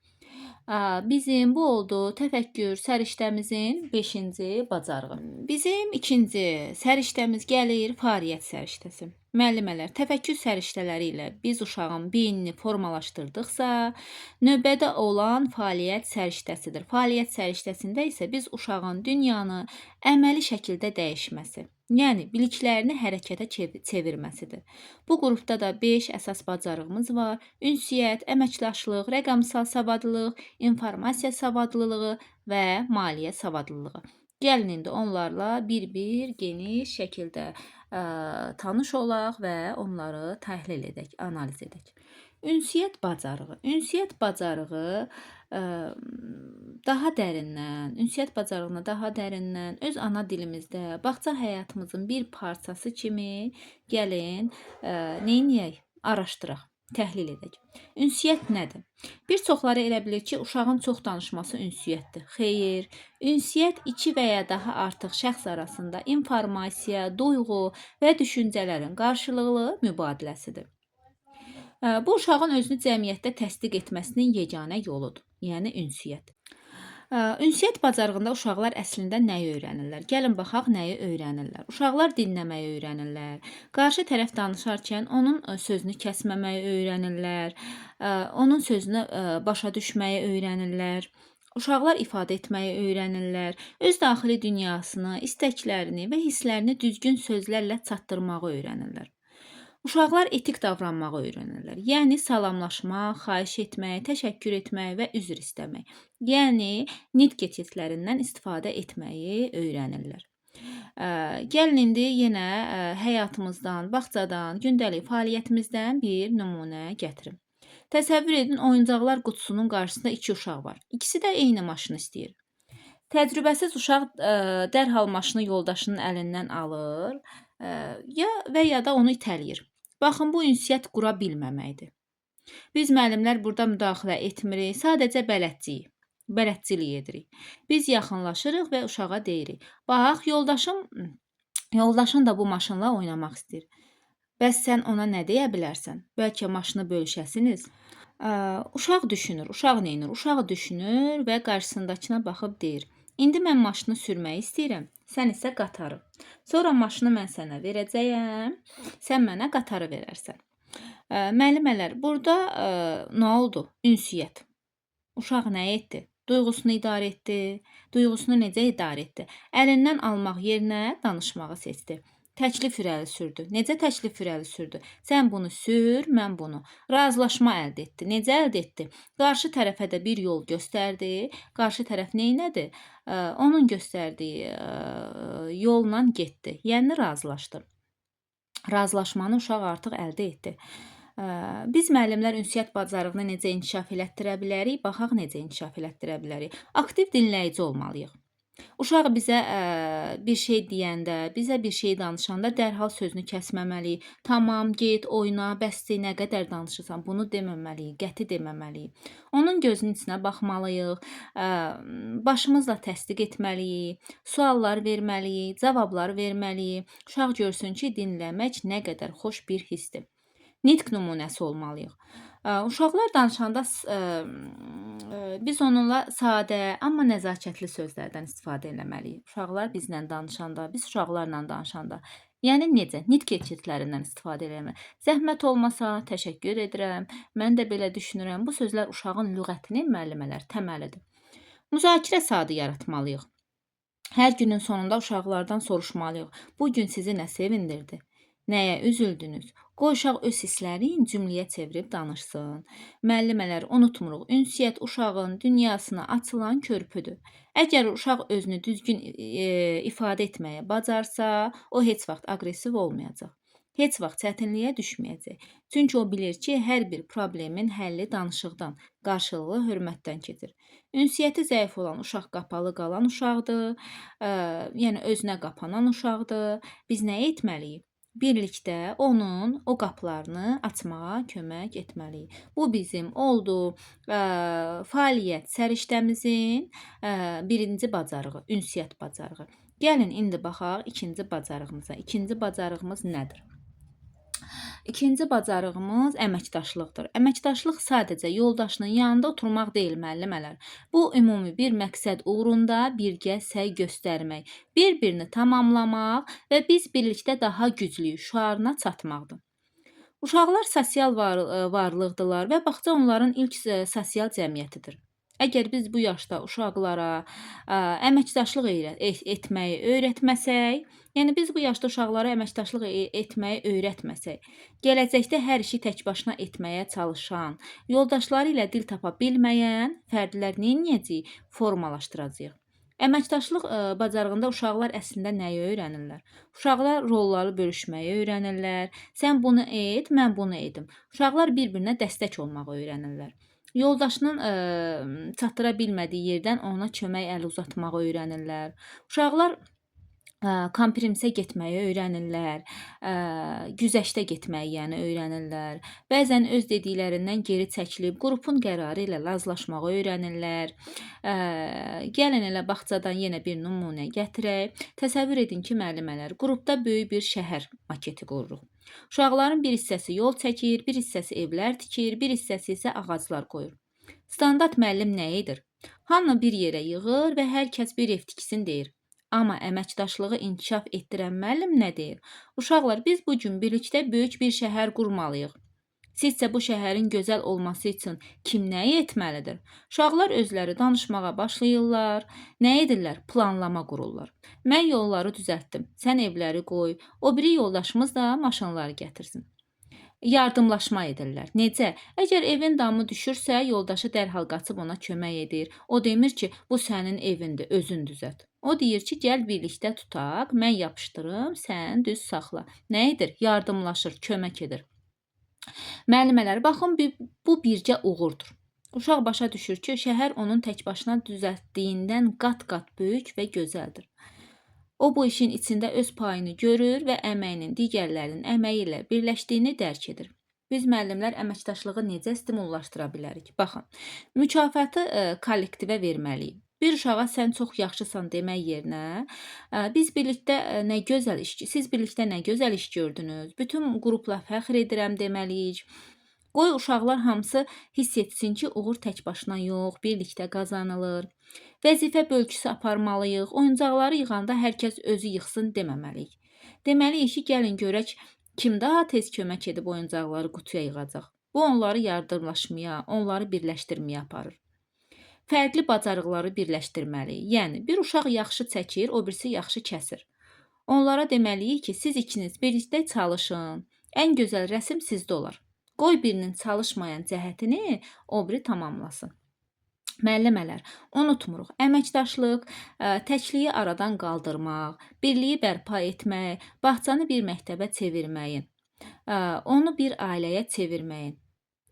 Bizim bu oldu təfəkkür səriştəmizin 5-ci bacarığı. Bizim 2-ci səriştəmiz gəlir fəaliyyət səriştəsi. Müəllimələr, təfəkkür səriştələri ilə biz uşağın beynini formalaşdırdıqsa, növbədə olan fəaliyyət səriştəsidir. Fəaliyyət səriştəsində isə biz uşağın dünyanı əməli şəkildə dəyişməsi, Yəni biliklərini hərəkətə çevirməsidir. Bu qrupda da 5 əsas bacarığımız var: ünsiyyət, əməkdaşlıq, rəqəmsal savadlılıq, informasiya savadlılığı və maliyyə savadlılığı. Gəlin indi onlarla bir-bir geniş şəkildə tanış olaq və onları təhlil edək, analiz edək. Ünsiyyət bacarığı. Ünsiyyət bacarığı ə, ünsiyyət bacarığına daha dərindən öz ana dilimizdə, bağça həyatımızın bir parçası kimi gəlin neyniyək? Araşdıraq, təhlil edək. Ünsiyyət nədir? Bir çoxları elə bilir ki, uşağın çox danışması ünsiyyətdir. Xeyr, ünsiyyət iki və ya daha artıq şəxs arasında informasiya, duyğu və düşüncələrin qarşılıqlı mübadiləsidir. Bu uşağın özünü cəmiyyətdə təsdiq etməsinin yeganə yoludur. Yəni ünsiyyət. Ünsiyyət bacarığında uşaqlar əslində nəyi öyrənirlər? Gəlin baxaq nəyi öyrənirlər. Uşaqlar dinləməyi öyrənirlər. Qarşı tərəf danışarkən onun sözünü kəsməməyi öyrənirlər. Onun sözünü başa düşməyi öyrənirlər. Uşaqlar ifadə etməyi öyrənirlər. Öz daxili dünyasını, istəklərini və hisslərini düzgün sözlərlə çatdırmağı öyrənirlər. Uşaqlar etik davranmağı öyrənirlər. Yəni salamlaşmaq, xahiş etmək, təşəkkür etmək və üzr istəmək. Yəni nitq keçidlərindən istifadə etməyi öyrənirlər. Gəlin indi yenə həyatımızdan, bağçadan, gündəlik fəaliyyətimizdən bir nümunə gətirim. Təsəvvür edin, oyuncaqlar qutusunun qarşısında iki uşaq var. İkisi də eyni maşını istəyir. Təcrübəsiz uşaq dərhal maşını yoldaşının əlindən alır və ya da onu itələyir. Baxın, bu ünsiyyət qura bilməməkdir. Biz müəllimlər burada müdaxilə etmirik, sadəcə bələdçilik edirik. Biz yaxınlaşırıq və uşağa deyirik: bax, yoldaşın da bu maşınla oynamaq istəyir. Bəs sən ona nə deyə bilərsən? Bəlkə maşını bölüşəsiniz? Uşaq düşünür. Uşaq neynir? Uşaq düşünür və qarşısındakına baxıb deyir: İndi mən maşını sürmək istəyirəm, sən isə qatarı. Sonra maşını mən sənə verəcəyəm, sən mənə qatarı verərsən. Müəllimələr, burada nə oldu? Ünsiyyət. Uşaq nə etdi? Duyğusunu idarə etdi. Duyğusunu necə idarə etdi? Əlindən almaq yerinə danışmağı seçdi. Təklif irəli sürdü. Necə təklif irəli sürdü? Sən bunu sür, mən bunu. Razılaşma əldə etdi. Necə əldə etdi? Qarşı tərəfə də bir yol göstərdi. Qarşı tərəf neynədi? Onun göstərdiyi yolla getdi. Yəni razılaşdı. Razılaşmanı uşaq artıq əldə etdi. Biz müəllimlər ünsiyyət bacarığını necə inkişaf elətdirə bilərik? Baxaq necə inkişaf elətdirə bilərik. Aktiv dinləyici olmalıyıq. Uşaq bizə bir şey deyəndə, bizə bir şey danışanda dərhal sözünü kəsməməliyik. Tamam, get, oyna, bəsdir, nə qədər danışırsan, bunu deməməliyik, qəti deməməliyik. Onun gözünün içinə baxmalıyıq, başımızla təsdiq etməliyik, suallar verməliyik, cavablar verməliyik. Uşaq görsün ki, dinləmək nə qədər xoş bir hissdir. Nitq nümunəsi olmalıyıq. Uşaqlar danışanda biz onunla sadə, amma nəzakətli sözlərdən istifadə etməliyik. Uşaqlar bizlə danışanda, biz uşaqlarla danışanda. Yəni necə? Nitq keçidlərindən istifadə etməliyik. Zəhmət olmasa, təşəkkür edirəm, mən də belə düşünürəm. Bu sözlər uşağın lüğətinin müəllimələr təməlidir. Müzakirə saatı yaratmalıyıq. Hər günün sonunda uşaqlardan soruşmalıyıq: bu gün sizi nə sevindirdi? Nəyə üzüldünüz? Qoy uşaq öz hisslərini cümləyə çevirib danışsın. Müəllimələr, unutmuruq, ünsiyyət uşağın dünyasına açılan körpüdür. Əgər uşaq özünü düzgün ifadə etməyə bacarsa, o heç vaxt aqressiv olmayacaq. Heç vaxt çətinliyə düşməyəcək. Çünki o bilir ki, hər bir problemin həlli danışıqdan, qarşılıqlı hörmətdən keçir. Ünsiyyəti zəif olan uşaq qapalı qalan uşaqdır, yəni özünə qapanan uşaqdır. Biz nə etməliyik? Birlikdə onun o qapılarını açmağa kömək etməliyik. Bu bizim fəaliyyət səriştəmizin birinci bacarığı, ünsiyyət bacarığı. Gəlin indi baxaq ikinci bacarığımıza. İkinci bacarığımız nədir? İkinci bacarığımız əməkdaşlıqdır. Əməkdaşlıq sadəcə yoldaşının yanında oturmaq deyil, müəllimələr. Bu ümumi bir məqsəd uğrunda birgə səy göstərmək, bir-birini tamamlamaq və biz birlikdə daha güclüyük şüarına çatmaqdır. Uşaqlar sosial varlıqdırlar və bağça onların ilk sosial cəmiyyətidir. Əgər biz bu yaşda uşaqlara əməkdaşlıq etməyi öyrətməsək, yəni biz bu yaşda uşaqlara əməkdaşlıq etməyi öyrətməsək, gələcəkdə hər işi tək başına etməyə çalışan, yoldaşları ilə dil tapa bilməyən fərdlər nə edəcəyik? Formalaşdıracağıq. Əməkdaşlıq bacarığında uşaqlar əslində nəyi öyrənirlər? Uşaqlar rolları bölüşməyi öyrənirlər. Sən bunu et, mən bunu edim. Uşaqlar bir-birinə dəstək olmağı öyrənirlər. Yoldaşının çatdıra bilmədiyi yerdən ona kömək əl uzatmağı öyrənirlər. Uşaqlar konfrensə getməyi öyrənirlər, güzəştə getməyi, yəni öyrənirlər. Bəzən öz dediklərindən geri çəkilib qrupun qərarı ilə razılaşmağı öyrənirlər. Gəlin elə bağçadan yenə bir nümunə gətirək. Təsəvvür edin ki, müəllimələr, qrupda böyük bir şəhər maketi qururuq. Uşaqların bir hissəsi yol çəkir, bir hissəsi evlər tikir, bir hissəsi isə ağaclar qoyur. Standart müəllim nə edir? Hamını bir yerə yığır və hər kəs bir ev tiksin deyir. Amma əməkdaşlığı inkişaf etdirən müəllim nə deyir? Uşaqlar, biz bu gün birlikdə böyük bir şəhər qurmalıyıq. Sizcə bu şəhərin gözəl olması üçün kim nə etməlidir? Uşaqlar özləri danışmağa başlayırlar. Nə edirlər? Planlama qururlar. Mən yolları düzəltdim. Sən evləri qoy. O biri yoldaşımız da maşınları gətirsin. Yardımlaşma edirlər. Necə? Əgər evin damı düşürsə, yoldaşı dərhal qaçıb ona kömək edir. O demir ki, bu sənin evindir, özün düzəlt. O deyir ki, gəl birlikdə tutaq, mən yapışdırım, sən düz saxla. Nə edir? Yardımlaşır, kömək edir. Müəllimələr, baxın, bu bircə uğurdur. Uşaq başa düşür ki, şəhər onun tək başına düzəltdiyindən qat-qat böyük və gözəldir. O bu işin içində öz payını görür və əməyinin digərlərinin əməyi ilə birləşdiyini dərk edir. Biz müəllimlər əməkdaşlığı necə stimullaşdıra bilərik? Baxın, mükafatı kollektivə verməliyik. Bir uşağa sən çox yaxşısan demək yerinə, siz birlikdə nə gözəl iş gördünüz, bütün qrupla fəxr edirəm deməliyik. Qoy uşaqlar hamısı hiss etsin ki, uğur tək başına yox, birlikdə qazanılır. Vəzifə bölgüsü aparmalıyıq. Oyuncaqları yığanda hər kəs özü yığsın deməməliyik. Deməliyik ki, gəlin görək kim daha tez kömək edib oyuncaqları qutuya yığacaq. Bu onları yardımlaşmaya, onları birləşdirməyə aparır. Fərqli bacarıqları birləşdirməliyik. Yəni bir uşaq yaxşı çəkir, o birisi yaxşı kəsir. Onlara deməliyik ki, siz ikiniz birlikdə çalışın. Ən gözəl rəsm sizdə olar. Qoy birinin çalışmayan cəhətini o biri tamamlasın. Müəllimələr, unutmuruq, əməkdaşlıq, təkliyi aradan qaldırmaq, birliyi bərpa etmək, bağçanı bir məktəbə çevirməyin, onu bir ailəyə çevirməyin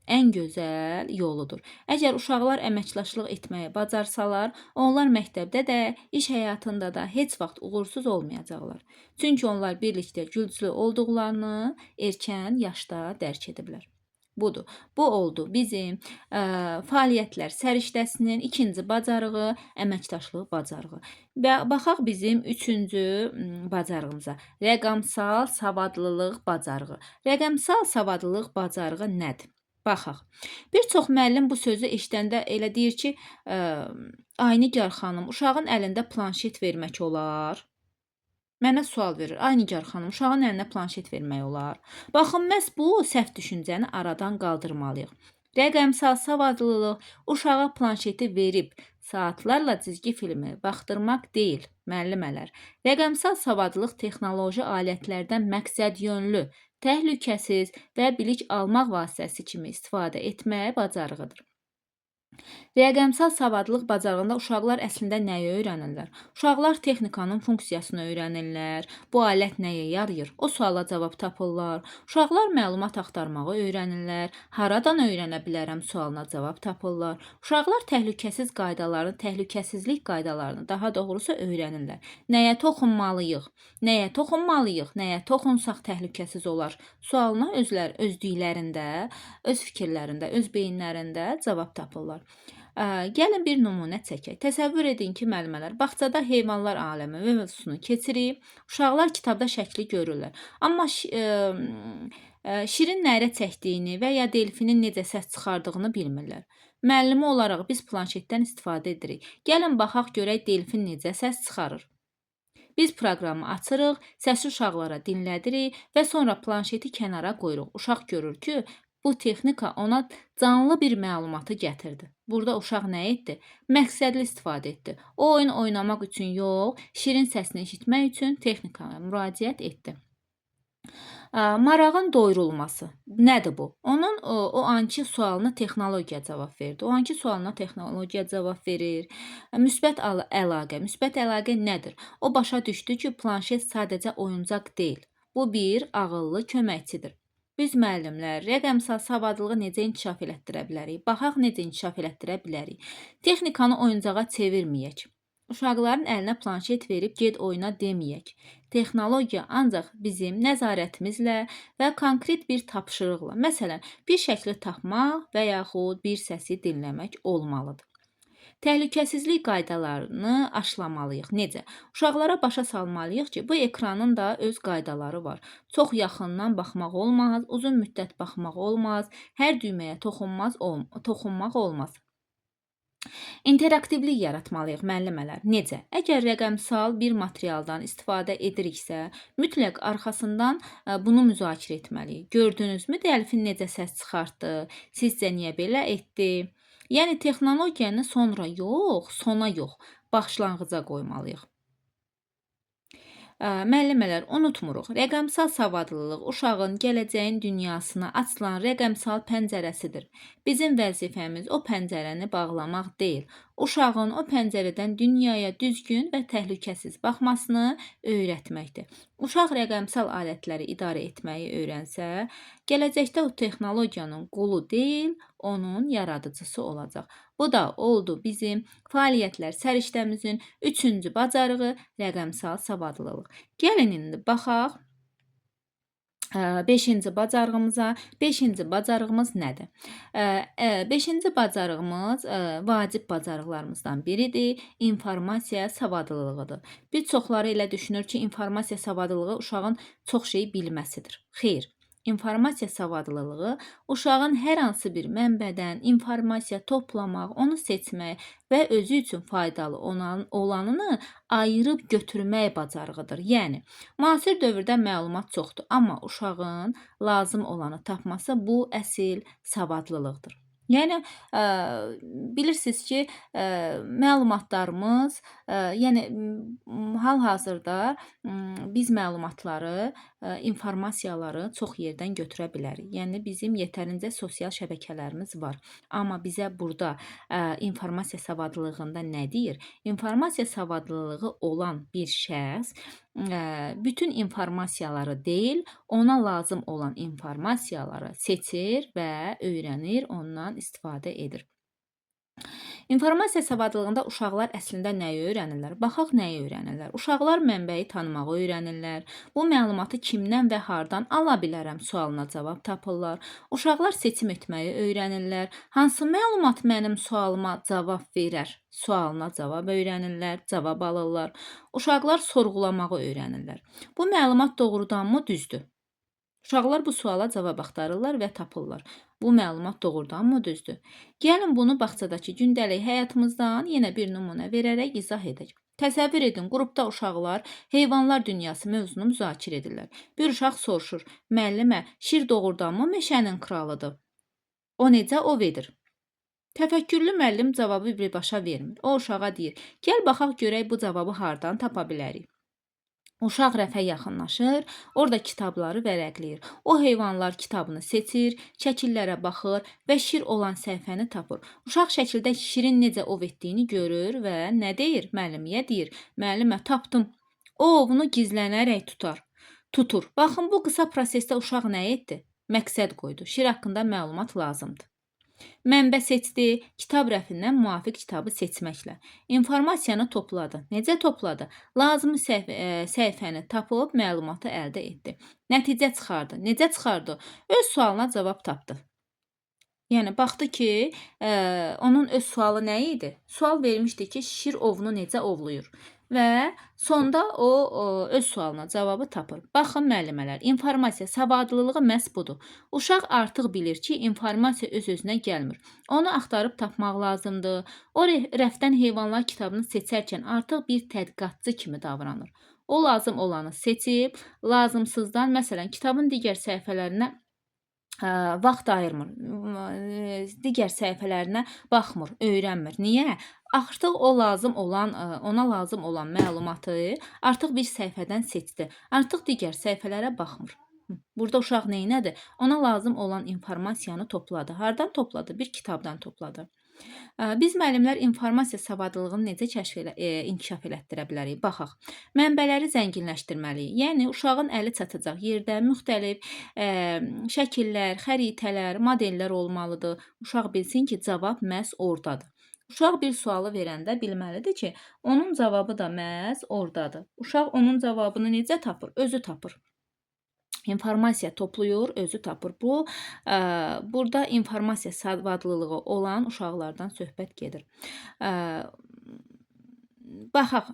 ən gözəl yoludur. Əgər uşaqlar əməkdaşlıq etməyi bacarsalar, onlar məktəbdə də, iş həyatında da heç vaxt uğursuz olmayacaqlar. Çünki onlar birlikdə güclü olduqlarını erkən yaşda dərk ediblər. Budur. Bu oldu bizim fəaliyyətlər səriştəsinin ikinci bacarığı, əməkdaşlıq bacarığı. Və baxaq bizim üçüncü bacarığımıza. Rəqəmsal savadlılıq bacarığı. Rəqəmsal savadlılıq bacarığı nədir? Baxaq. Bir çox müəllim bu sözü eşidəndə elə deyir ki, ay Nigar xanım, uşağın əlində planşet vermək olar? Mənə sual verir. Ay Nigar xanım, uşağın əlinə planşet vermək olar? Baxın, məhz bu səhv düşüncəni aradan qaldırmalıyıq. Rəqəmsal savadlılıq uşağa planşeti verib saatlarla cizgi filmi baxdırmaq deyil, müəllimələr. Rəqəmsal savadlılıq texnoloji alətlərdən məqsədyönlü, təhlükəsiz və bilik almaq vasitəsi kimi istifadə etməyə bacarığıdır. Rəqəmsal savadlılıq bacarığında uşaqlar əslində nəyi öyrənirlər? Uşaqlar texnikanın funksiyasını öyrənirlər. Bu alət nəyə yarayır? O suala cavab tapırlar. Uşaqlar məlumat axtarmağı öyrənirlər. Haradan öyrənə bilərəm sualına cavab tapırlar. Uşaqlar təhlükəsizlik qaydalarını daha doğrusu öyrənirlər. Nəyə toxunmalıyıq? Nəyə toxunsaq təhlükəsiz olar? Sualına özlüklərində, öz fikirlərində, öz beyinlərində cavab tapırlar. Gəlin bir nümunə çəkək. Təsəvvür edin ki, müəllimələr, bağçada heyvanlar aləmi mövzusunu keçirib, uşaqlar kitabda şəkli görürlər. Amma şirin nərə çəkdiyini və ya delfinin necə səs çıxardığını bilmirlər. Müəllimi olaraq biz planşetdən istifadə edirik. Gəlin baxaq görək delfin necə səs çıxarır. Biz proqramı açırıq, səsi uşaqlara dinlədirik və sonra planşeti kənara qoyuruq. Uşaq görür ki, Bu texnika ona canlı bir məlumatı gətirdi. Burada uşaq nə etdi? Məqsədli istifadə etdi. O oyun oynamaq üçün yox, şirin səsini eşitmək üçün texnikaya müraciət etdi. Marağın doyurulması. Nədir bu? Onun o anki sualına texnologiya cavab verdi. O anki sualına texnologiya cavab verir. Müsbət əlaqə. Müsbət əlaqə nədir? O başa düşdü ki, planşet sadəcə oyuncaq deyil. Bu bir ağıllı köməkçidir. Biz müəllimlər rəqəmsal savadlılığı necə inkişaf elətdirə bilərik? Baxaq necə inkişaf elətdirə bilərik. Texnikanı oyuncağa çevirməyək. Uşaqların əlinə planşet verib get oyna deməyək. Texnologiya ancaq bizim nəzarətimizlə və konkret bir tapşırıqla, məsələn, bir şəkli tapmaq və yaxud bir səsi dinləmək olmalıdır. Təhlükəsizlik qaydalarını aşılamalıyıq. Necə? Uşaqlara başa salmalıyıq ki, bu ekranın da öz qaydaları var. Çox yaxından baxmaq olmaz, uzun müddət baxmaq olmaz, hər düyməyə toxunmaq olmaz. İnteraktivlik yaratmalıyıq müəllimələr. Necə? Əgər rəqəmsal bir materialdan istifadə ediriksə, mütləq arxasından bunu müzakirə etməliyik. Gördünüzmü dəlfin necə səs çıxartdı? Sizcə niyə belə etdi? Yəni texnologiyanı sonra yox, sona yox, başlanğıca qoymalıyıq. Müəllimələr, unutmuruq. Rəqəmsal savadlılıq uşağın gələcəyin dünyasına açılan rəqəmsal pəncərəsidir. Bizim vəzifəmiz o pəncərəni bağlamaq deyil, uşağın o pəncərədən dünyaya düzgün və təhlükəsiz baxmasını öyrətməkdir. Uşaq rəqəmsal alətləri idarə etməyi öyrənsə, gələcəkdə o texnologiyanın qulu deyil, onun yaradıcısı olacaq. Bu da oldu bizim fəaliyyətlər səriştəmizin 3-cü bacarığı rəqəmsal savadlılıq. Gəlin indi baxaq 5-ci bacarığımıza. 5-ci bacarığımız nədir? 5-ci bacarığımız vacib bacarıqlarımızdan biridir. İnformasiya savadlılığıdır. Bir çoxları elə düşünür ki, informasiya savadlılığı uşağın çox şey bilməsidir. Xeyr. İnformasiya savadlılığı uşağın hər hansı bir mənbədən informasiya toplamaq, onu seçmək və özü üçün faydalı olanını ayırıb götürmək bacarığıdır. Yəni, müasir dövrdə məlumat çoxdur, amma uşağın lazım olanı tapması bu əsl savadlılıqdır. Yəni, bilirsiniz ki, məlumatlarımız, yəni hal-hazırda biz məlumatları, informasiyaları çox yerdən götürə bilərik. Yəni, bizim yetərincə sosial şəbəkələrimiz var. Amma bizə burada informasiya savadlılığında nə deyir? İnformasiya savadlılığı olan bir şəxs bütün informasiyaları deyil, ona lazım olan informasiyaları seçir və öyrənir, ondan istifadə edir. İnformasiya savadlılığında uşaqlar əslində nəyi öyrənirlər? Baxaq nəyi öyrənirlər? Uşaqlar mənbəyi tanımağı öyrənirlər. Bu məlumatı kimdən və hardan ala bilərəm sualına cavab tapırlar. Uşaqlar seçim etməyi öyrənirlər. Hansı məlumat mənim sualıma cavab verər? Sualına cavab öyrənirlər, cavab alırlar. Uşaqlar sorğulamağı öyrənirlər. Bu məlumat doğrudanmı düzdür? Uşaqlar bu suala cavab axtarırlar və tapırlar. Bu məlumat doğrudanmı düzdür? Gəlin bunu bağçadakı gündəlik həyatımızdan yenə bir nümunə verərək izah edək. Təsəvvür edin, qrupda uşaqlar heyvanlar dünyası mövzunu müzakirə edirlər. Bir uşaq soruşur, müəllimə, şir doğrudanmı meşənin kralıdır? O necə ov edir? Təfəkkürlü müəllim cavabı birbaşa vermir. O uşağa deyir, gəl baxaq görək bu cavabı hardan tapa bilərik. Uşaq rəfə yaxınlaşır, orada kitabları vərəqləyir. O heyvanlar kitabını seçir, şəkillərə baxır və şir olan səhifəni tapır. Uşaq şəkildə şirin necə ov etdiyini görür və nə deyir? Müəlliməyə deyir, müəllimə tapdım. O ovunu gizlənərək tutur. Baxın, bu qısa prosesdə uşaq nə etdi? Məqsəd qoydu. Şir haqqında məlumat lazımdır. Mənbə seçdi, kitab rəfindən müvafiq kitabı seçməklə. İnformasiyanı topladı. Necə topladı? Lazımi səhifəni tapıb məlumatı əldə etdi. Nəticə çıxardı. Necə çıxardı? Öz sualına cavab tapdı. Yəni, baxdı ki, onun öz sualı nə idi? Sual vermişdi ki, şir ovunu necə ovluyur? Və sonda o öz sualına cavabı tapır. Baxın müəllimələr, informasiya savadlılığı məhz budur. Uşaq artıq bilir ki, informasiya öz-özünə gəlmir. Onu axtarıb tapmaq lazımdır. O rəfdən heyvanlar kitabını seçərkən artıq bir tədqiqatçı kimi davranır. O lazım olanı seçib, lazımsızdan, məsələn, kitabın digər səhifələrinə vaxt ayırmır, digər səhifələrinə baxmır, öyrənmir. Niyə? Artıq ona lazım olan məlumatı artıq bir səhifədən seçdi. Artıq digər səhifələrə baxmır. Burada uşaq neynədi? Ona lazım olan informasiyanı topladı. Hardan topladı? Bir kitabdan topladı. Biz müəllimlər informasiya savadlılığını necə inkişaf elətdirə bilərik? Baxaq. Mənbələri zənginləşdirməliyik. Yəni uşağın əli çatacaq yerdə müxtəlif şəkillər, xəritələr, modellər olmalıdır. Uşaq bilsin ki, cavab məhz ordadır. Uşaq bir sualı verəndə bilməlidir ki, onun cavabı da məhz ordadır. Uşaq onun cavabını necə tapır? Özü tapır. İnformasiya toplayır, özü tapır. Burada informasiya savadlılığı olan uşaqlardan söhbət gedir.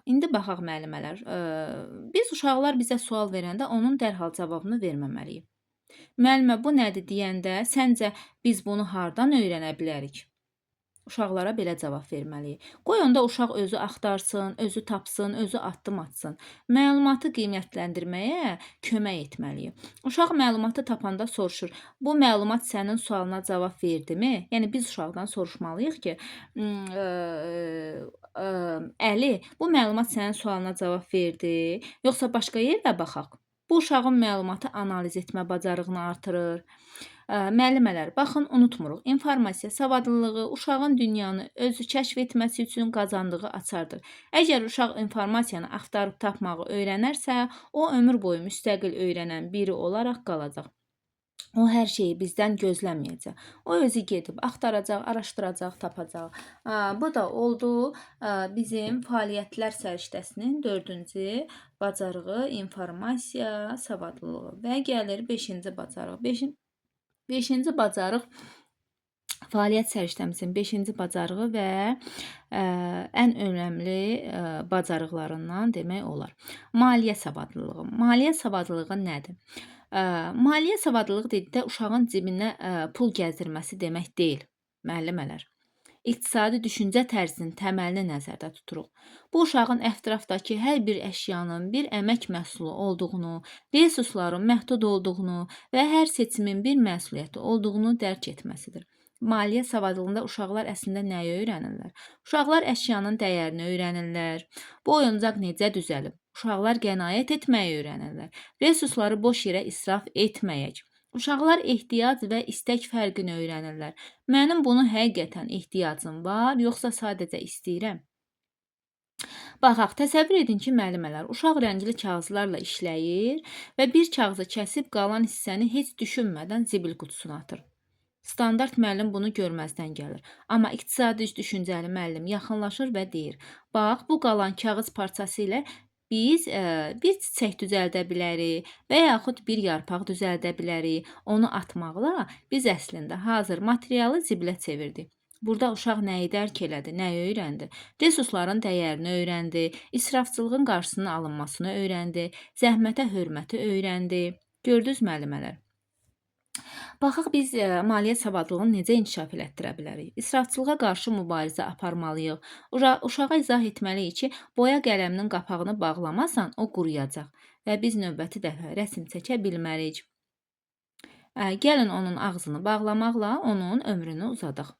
İndi baxaq müəllimələr. Biz uşaqlar bizə sual verəndə onun dərhal cavabını verməməliyik. Müəllimə bu nədir deyəndə, səncə biz bunu hardan öyrənə bilərik? Uşaqlara belə cavab verməliyik. Qoy onda uşaq özü axtarsın, özü tapsın, özü addım atsın. Məlumatı qiymətləndirməyə kömək etməliyik. Uşaq məlumatı tapanda soruşur, bu məlumat sənin sualına cavab verdimi? Yəni biz uşaqdan soruşmalıyıq ki, Əli, bu məlumat sənin sualına cavab verdi, yoxsa başqa yerdə baxaq? Bu uşağın məlumatı analiz etmə bacarığını artırır. Müəllimələr, baxın, unutmuruq. İnformasiya savadlılığı uşağın dünyanı özü kəşf etməsi üçün qazandığı açardır. Əgər uşaq informasiyanı axtarıb tapmağı öyrənərsə, o ömür boyu müstəqil öyrənən biri olaraq qalacaq. O hər şeyi bizdən gözləməyəcək. O özü gedib axtaracaq, araşdıracaq, tapacaq. Bu da oldu bizim fəaliyyətlər səriştəsinin 4-cü bacarığı informasiya savadlılığı və gəlir 5-ci bacarıq. 5-ci bacarıq fəaliyyət səriştəmizin 5-ci bacarığı və ən önəmli bacarıqlarından demək olar. Maliyyə savadlılığı. Maliyyə savadlılığı nədir? Maliyyə savadlılığı dedikdə uşağın cibinə pul gəzdirməsi demək deyil, müəllimələr. İqtisadi düşüncə tərzinin təməlini nəzərdə tuturuq. Bu uşağın ətrafdakı hər bir əşyanın bir əmək məhsulu olduğunu, resursların məhdud olduğunu və hər seçimin bir məsuliyyəti olduğunu dərk etməsidir. Maliyyə savadlılığında uşaqlar əslində nəyi öyrənirlər? Uşaqlar əşyanın dəyərini öyrənirlər. Bu oyuncaq necə düzəlib? Uşaqlar qənaət etməyi öyrənirlər. Resursları boş yerə israf etməyək. Uşaqlar ehtiyac və istək fərqini öyrənirlər. Mənim bunu həqiqətən ehtiyacım var, yoxsa sadəcə istəyirəm? Baxaq, təsəvvür edin ki, müəllimələr, uşaq rəngli kağızlarla işləyir və bir kağızı kəsib qalan hissəni heç düşünmədən zibil qutusuna atır. Standart müəllim bunu görməzdən gəlir. Amma iqtisadi düşüncəli müəllim yaxınlaşır və deyir, bax, bu qalan kağız parçası ilə biz bir çiçək düzəldə bilərik və yaxud bir yarpaq düzəldə bilərik. Onu atmaqla biz əslində hazır materialı zibilə çevirdik. Burada uşaq nəyi dərk elədi, nəyi öyrəndi? Resursların dəyərini öyrəndi, israfçılığın qarşısının alınmasını öyrəndi, zəhmətə hörməti öyrəndi. Gördünüz müəllimələr? Baxaq biz maliyyə savadlılığını necə inkişaf elətdirə bilərik? İsrafçılığa qarşı mübarizə aparmalıyıq. Uşağa izah etməliyik ki, boya qələminin qapağını bağlamasan, o quruyacaq və biz növbəti dəfə rəsm çəkə bilmərik. Gəlin onun ağzını bağlamaqla onun ömrünü uzadaq.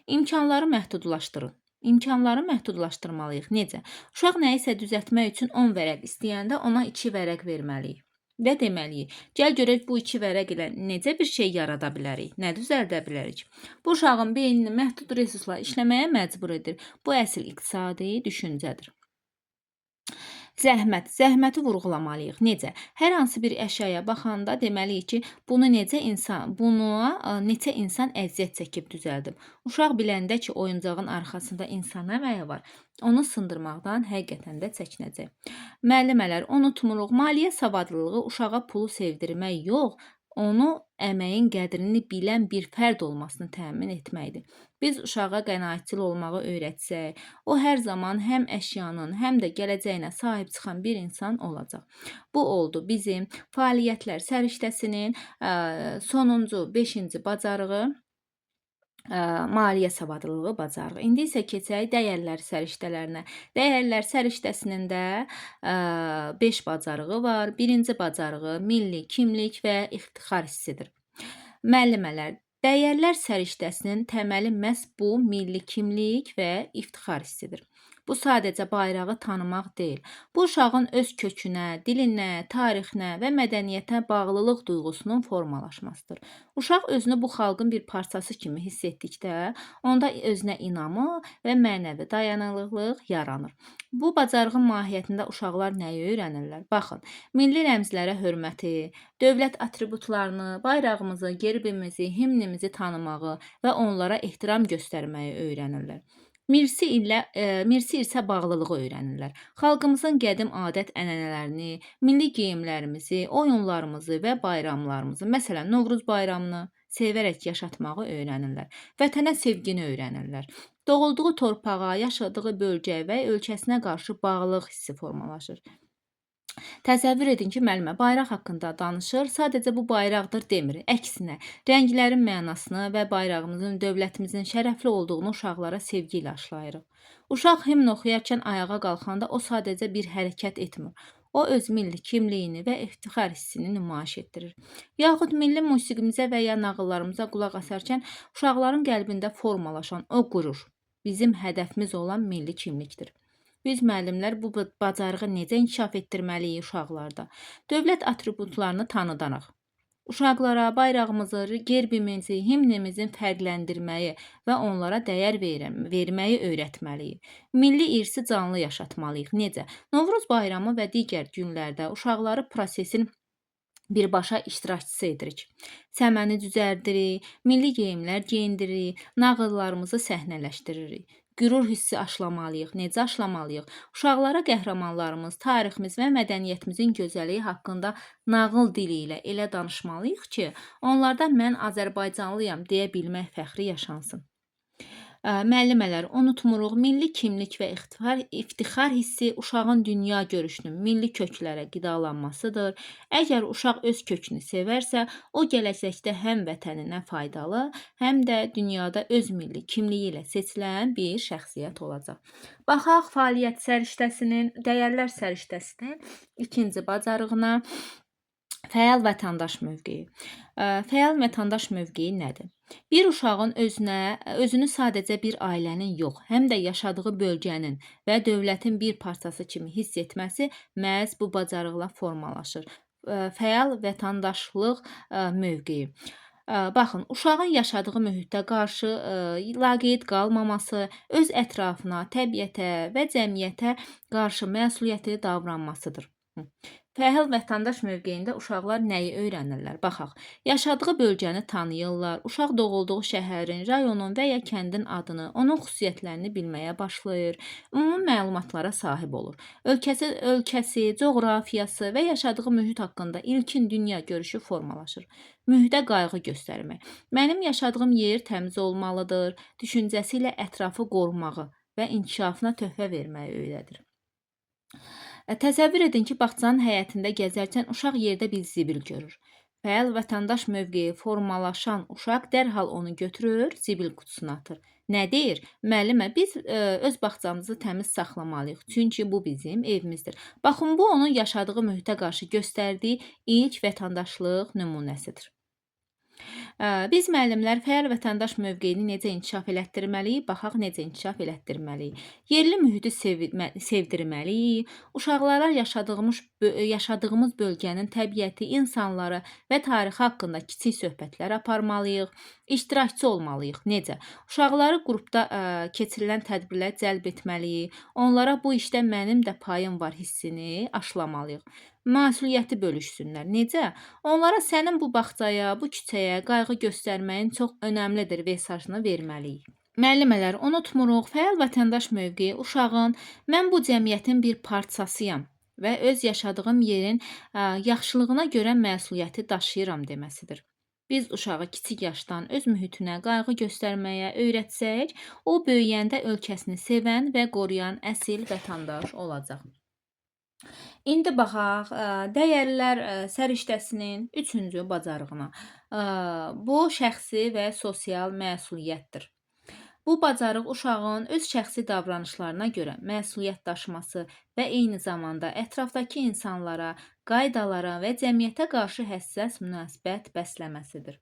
İmkanları məhdudlaşdırın. İmkanları məhdudlaşdırmalıyıq. Necə? Uşaq nəyisə düzəltmək üçün 10 vərəq istəyəndə ona 2 vərəq verməliyik. Və deməliyik, gəl görək bu 2 vərəq ilə necə bir şey yarada bilərik, nə düzəldə bilərik. Bu uşağın beynini məhdud resursla işləməyə məcbur edir. Bu əsl iqtisadi düşüncədir. Zəhməti vurğulamalıyıq. Necə? Hər hansı bir əşyaya baxanda deməliyik ki, buna neçə insan əziyyət çəkib düzəldib. Uşaq biləndə ki, oyuncağın arxasında insan əməyi var, onu sındırmaqdan həqiqətən də çəkinəcək. Müəllimələr, unutmuruq, maliyyə savadlılığı uşağa pulu sevdirmək yox, onu əməyin qədrini bilən bir fərd olmasını təmin etməkdir. Biz uşağa qənaətcil olmağı öyrətsək, o hər zaman həm əşyanın, həm də gələcəyinə sahib çıxan bir insan olacaq. Bu oldu bizim fəaliyyətlər səriştəsinin sonuncu 5-ci bacarığı. Maliyyə savadlılığı bacarığı. İndi isə keçək dəyərlər səriştələrinə. Dəyərlər səriştəsinin də 5 bacarığı var. Birinci bacarığı milli kimlik və iftixar hissidir. Müəllimələr, dəyərlər səriştəsinin təməli məhz bu milli kimlik və iftixar hissidir. Bu sadəcə bayrağı tanımaq deyil. Bu uşağın öz kökünə, dilinə, tarixinə və mədəniyyətə bağlılıq duyğusunun formalaşmasıdır. Uşaq özünü bu xalqın bir parçası kimi hiss etdikdə, onda özünə inamı və mənəvi dayanıqlılıq yaranır. Bu bacarığın mahiyyətində uşaqlar nəyi öyrənirlər? Baxın, milli rəmzlərə hörməti, dövlət atributlarını, bayrağımızı, gerbimizi, himnimizi tanımağı və onlara ehtiram göstərməyi öyrənirlər. Mirsi irsə bağlılığı öyrənirlər. Xalqımızın qədim adət-ənənələrini, milli geyimlərimizi, oyunlarımızı və bayramlarımızı, məsələn, Novruz bayramını sevərək yaşatmağı öyrənirlər. Vətənə sevgini öyrənirlər. Doğulduğu torpağa, yaşadığı bölgə və ölkəsinə qarşı bağlılıq hissi formalaşır. Təsəvvür edin ki, müəllimə bayraq haqqında danışır, sadəcə bu bayraqdır demir. Əksinə, rənglərin mənasını və bayrağımızın, dövlətimizin şərəfli olduğunu uşaqlara sevgi ilə aşılayırıq. Uşaq himn oxuyarkən ayağa qalxanda o sadəcə bir hərəkət etmir. O öz milli kimliyini və iftixar hissini nümayiş etdirir. Yaxud milli musiqimizə və ya nağıllarımıza qulaq asarkən uşaqların qəlbində formalaşan o qürur bizim hədəfimiz olan milli kimlikdir. Biz müəllimlər bu bacarığı necə inkişaf etdirməliyik uşaqlarda? Dövlət atributlarını tanıdaraq, uşaqlara bayrağımızı, gerbimizi, himnimizin fərqləndirməyi və onlara dəyər verməyi öyrətməliyik. Milli irsi canlı yaşatmalıyıq. Necə? Novruz bayramı və digər günlərdə uşaqları prosesin birbaşa iştirakçısı edirik. Səməni düzəldirik, milli geyimlər geyindiririk, nağıllarımızı səhnələşdiririk. Qürur hissi aşılamalıyıq. Necə aşılamalıyıq? Uşaqlara qəhrəmanlarımız, tariximiz və mədəniyyətimizin gözəlliyi haqqında nağıl dili ilə elə danışmalıyıq ki, onlarda mən Azərbaycanlıyam deyə bilmək fəxri yaşansın. Müəllimələr, unutmuruq, milli kimlik və iftixar hissi uşağın dünya görüşünün milli köklərə qidalanmasıdır. Əgər uşaq öz kökünü sevərsə, o gələcəkdə həm vətəninə faydalı, həm də dünyada öz milli kimliyi ilə seçilən bir şəxsiyyət olacaq. Baxaq fəaliyyət səriştəsinin, dəyərlər səriştəsinin ikinci bacarığına. Fəal vətəndaş mövqeyi. Fəal vətəndaş mövqeyi nədir? Bir uşağın özünü sadəcə bir ailənin yox, həm də yaşadığı bölgənin və dövlətin bir parçası kimi hiss etməsi məhz bu bacarıqla formalaşır. Fəal vətəndaşlıq mövqeyi. Baxın, uşağın yaşadığı mühitə qarşı laqeyd qalmaması, öz ətrafına, təbiətə və cəmiyyətə qarşı məsuliyyətli davranmasıdır. Fəal vətəndaş mövqeyində uşaqlar nəyi öyrənirlər? Baxaq, yaşadığı bölgəni tanıyırlar, uşaq doğulduğu şəhərin, rayonun və ya kəndin adını, onun xüsusiyyətlərini bilməyə başlayır, ümumi məlumatlara sahib olur. Ölkəsi, coğrafiyası və yaşadığı mühit haqqında ilkin dünya görüşü formalaşır. Mühitə qayğı göstərmək. Mənim yaşadığım yer təmiz olmalıdır, düşüncəsi ilə ətrafı qorumağı və inkişafına töhfə verməyi öyrədir. Təsəvvür edin ki, bağçanın həyətində gəzərkən uşaq yerdə bir zibil görür. Fəal vətəndaş mövqeyi formalaşan uşaq dərhal onu götürür, zibil qutusuna atır. Nə deyir? Müəllimə, biz öz bağçamızı təmiz saxlamalıyıq, çünki bu bizim evimizdir. Baxın, bu onun yaşadığı mühitə qarşı göstərdiyi ilk vətəndaşlıq nümunəsidir. Biz müəllimlər fəal vətəndaş mövqeyini necə inkişaf elətdirməliyik? Baxaq, necə inkişaf elətdirməliyik. Yerli mühiti sevdirməliyik. Uşaqlara yaşadığımız bölgənin təbiəti, insanları və tarixi haqqında kiçik söhbətlər aparmalıyıq. İştirakçı olmalıyıq. Necə? Uşaqları qrupda keçirilən tədbirlərə cəlb etməliyik. Onlara bu işdə mənim də payım var hissini aşılamalıyıq. Məsuliyyəti bölüşsünlər. Necə? Onlara sənin bu bağçaya, bu küçəyə qayğı göstərməyin çox önəmlidir mesajını verməliyik. Müəllimələr, unutmuruq, fəal vətəndaş mövqeyi uşağın mən bu cəmiyyətin bir parçasıyam və öz yaşadığım yerin yaxşılığına görə məsuliyyəti daşıyıram deməsidir. Biz uşağı kiçik yaşdan öz mühitinə qayğı göstərməyə öyrətsək, o böyüyəndə ölkəsini sevən və qoruyan əsil vətəndaş olacaq. İndi baxaq dəyərlər səriştəsinin üçüncü bacarığına. Bu şəxsi və sosial məsuliyyətdir. Bu bacarıq uşağın öz şəxsi davranışlarına görə məsuliyyət daşıması və eyni zamanda ətrafdakı insanlara, qaydalara və cəmiyyətə qarşı həssas münasibət bəsləməsidir.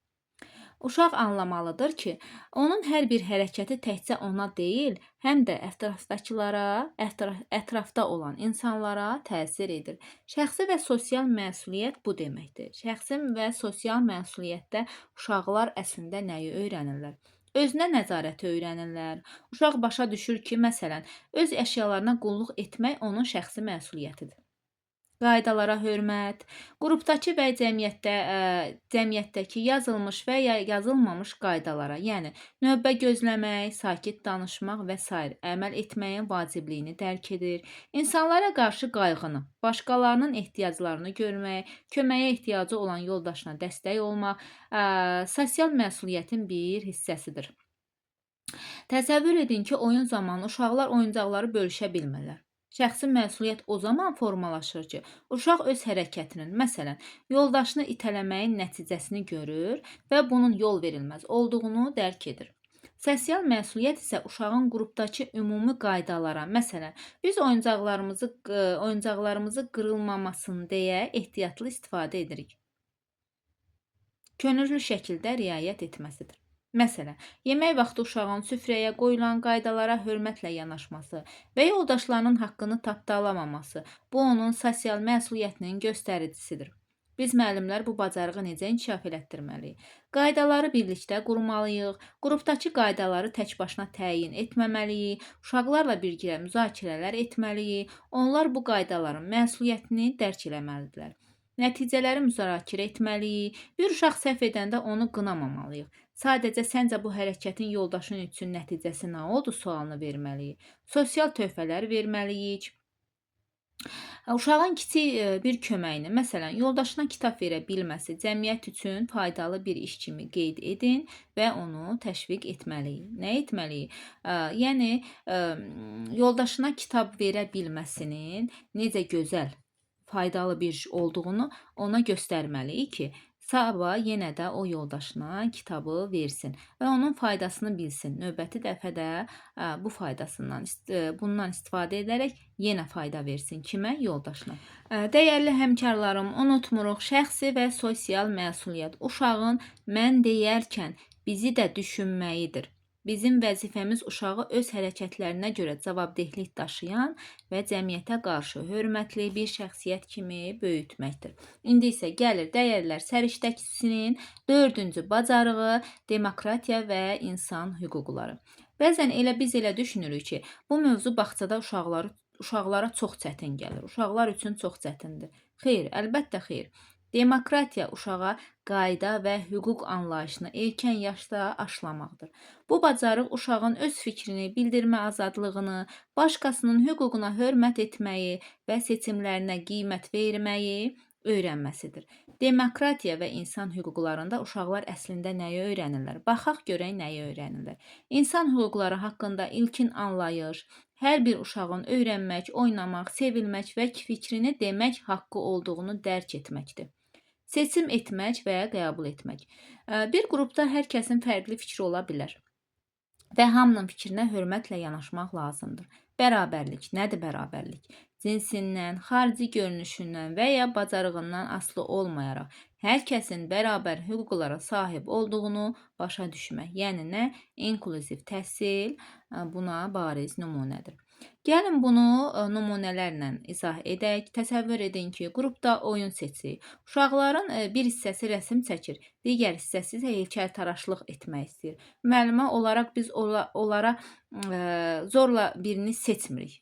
Uşaq anlamalıdır ki, onun hər bir hərəkəti təkcə ona deyil, həm də ətrafdakılara, ətrafda olan insanlara təsir edir. Şəxsi və sosial məsuliyyət bu deməkdir. Şəxsi və sosial məsuliyyətdə uşaqlar əslində nəyi öyrənirlər? Özünə nəzarəti öyrənirlər. Uşaq başa düşür ki, məsələn, öz əşyalarına qulluq etmək onun şəxsi məsuliyyətidir. Qaydalara hörmət, qrupdakı və cəmiyyətdəki yazılmış və ya yazılmamış qaydalara, yəni növbə gözləmək, sakit danışmaq və sair əməl etməyin vacibliyini dərk edir. İnsanlara qarşı qayğını, başqalarının ehtiyaclarını görmək, köməyə ehtiyacı olan yoldaşına dəstək olmaq, sosial məsuliyyətin bir hissəsidir. Təsəvvür edin ki, oyun zamanı uşaqlar oyuncaqları bölüşə bilmirlər. Şəxsi məsuliyyət o zaman formalaşır ki, uşaq öz hərəkətinin, məsələn, yoldaşını itələməyin nəticəsini görür və bunun yol verilməz olduğunu dərk edir. Sosial məsuliyyət isə uşağın qrupdakı ümumi qaydalara, məsələn, biz oyuncaqlarımızı qırılmamasın deyə ehtiyatlı istifadə edirik. Könüllü şəkildə riayət etməsidir. Məsələn, yemək vaxtı uşağın süfrəyə qoyulan qaydalara hörmətlə yanaşması və yoldaşlarının haqqını tapdalamaması, bu onun sosial məsuliyyətinin göstəricisidir. Biz müəllimlər bu bacarığı necə inkişaf elətdirməliyik? Qaydaları birlikdə qurmalıyıq, qrupdakı qaydaları tək başına təyin etməməliyik, uşaqlarla birgə müzakirələr etməliyik, onlar bu qaydaların məsuliyyətini dərk eləməlidirlər. Nəticələri müzakirə etməliyik, bir uşaq səhv edəndə onu qınamamalıyıq. Sadəcə səncə bu hərəkətin yoldaşın üçün nəticəsi nə oldu sualını verməliyik. Sosial töhfələr verməliyik. Uşağın kiçik bir köməyini, məsələn, yoldaşına kitab verə bilməsi cəmiyyət üçün faydalı bir iş kimi qeyd edin və onu təşviq etməliyik. Nə etməliyik? Yəni yoldaşına kitab verə bilməsinin necə gözəl, faydalı bir iş olduğunu ona göstərməliyik ki, sabah yenə də o yoldaşına kitabı versin və onun faydasını bilsin. Növbəti dəfə də bundan istifadə edərək yenə fayda versin. Kimə? Yoldaşına. Dəyərli həmkarlarım, unutmuruq, şəxsi və sosial məsuliyyət uşağın mən deyərkən bizi də düşünməyidir. Bizim vəzifəmiz uşağı öz hərəkətlərinə görə cavabdehlik daşıyan və cəmiyyətə qarşı hörmətli bir şəxsiyyət kimi böyütməkdir. İndi isə gəlir dəyərlər səriştəsinin 4-cü bacarığı demokratiya və insan hüquqları. Bəzən biz elə düşünürük ki, bu mövzu bağçada uşaqlara çox çətin gəlir. Uşaqlar üçün çox çətindir. Xeyr, əlbəttə xeyr. Demokratiya uşağa qayda və hüquq anlayışını erkən yaşda aşılamaqdır. Bu bacarıq uşağın öz fikrini bildirmə azadlığını, başqasının hüququna hörmət etməyi və seçimlərinə qiymət verməyi öyrənməsidir. Demokratiya və insan hüquqlarında uşaqlar əslində nəyi öyrənirlər? Baxaq görək nəyi öyrənirlər. İnsan hüquqları haqqında ilkin anlayış, hər bir uşağın öyrənmək, oynamaq, sevilmək və fikrini demək haqqı olduğunu dərk etməkdir. Seçim etmək və ya qəbul etmək. Bir qrupda hər kəsin fərqli fikri ola bilər və hamının fikrinə hörmətlə yanaşmaq lazımdır. Bərabərlik. Nədir bərabərlik? Cinsindən, xarici görünüşündən və ya bacarığından asılı olmayaraq hər kəsin bərabər hüquqlara sahib olduğunu başa düşmək. Yəni nə? İnklüziv təhsil buna bariz nümunədir. Gəlin bunu nümunələrlə izah edək. Təsəvvür edin ki, qrupda oyun seçirik. Uşaqların bir hissəsi rəsm çəkir, digər hissəsi isə heykəltaraşlıq etmək istəyir. Müəllimə olaraq biz onlara zorla birini seçmirik.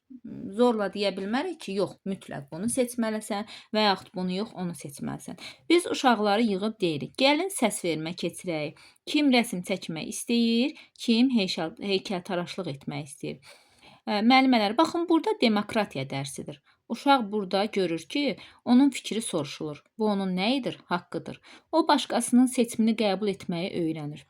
Zorla deyə bilmərik ki, yox, mütləq bunu seçməlisən və yaxud bunu yox, onu seçməlisən. Biz uşaqları yığıb deyirik, gəlin səs vermə keçirək. Kim rəsm çəkmək istəyir, kim heykəltaraşlıq etmək istəyir. Müəllimələr, baxın, burada demokratiya dərsidir. Uşaq burada görür ki, onun fikri soruşulur. Bu onun nəyidir? Haqqıdır. O, başqasının seçimini qəbul etməyi öyrənir.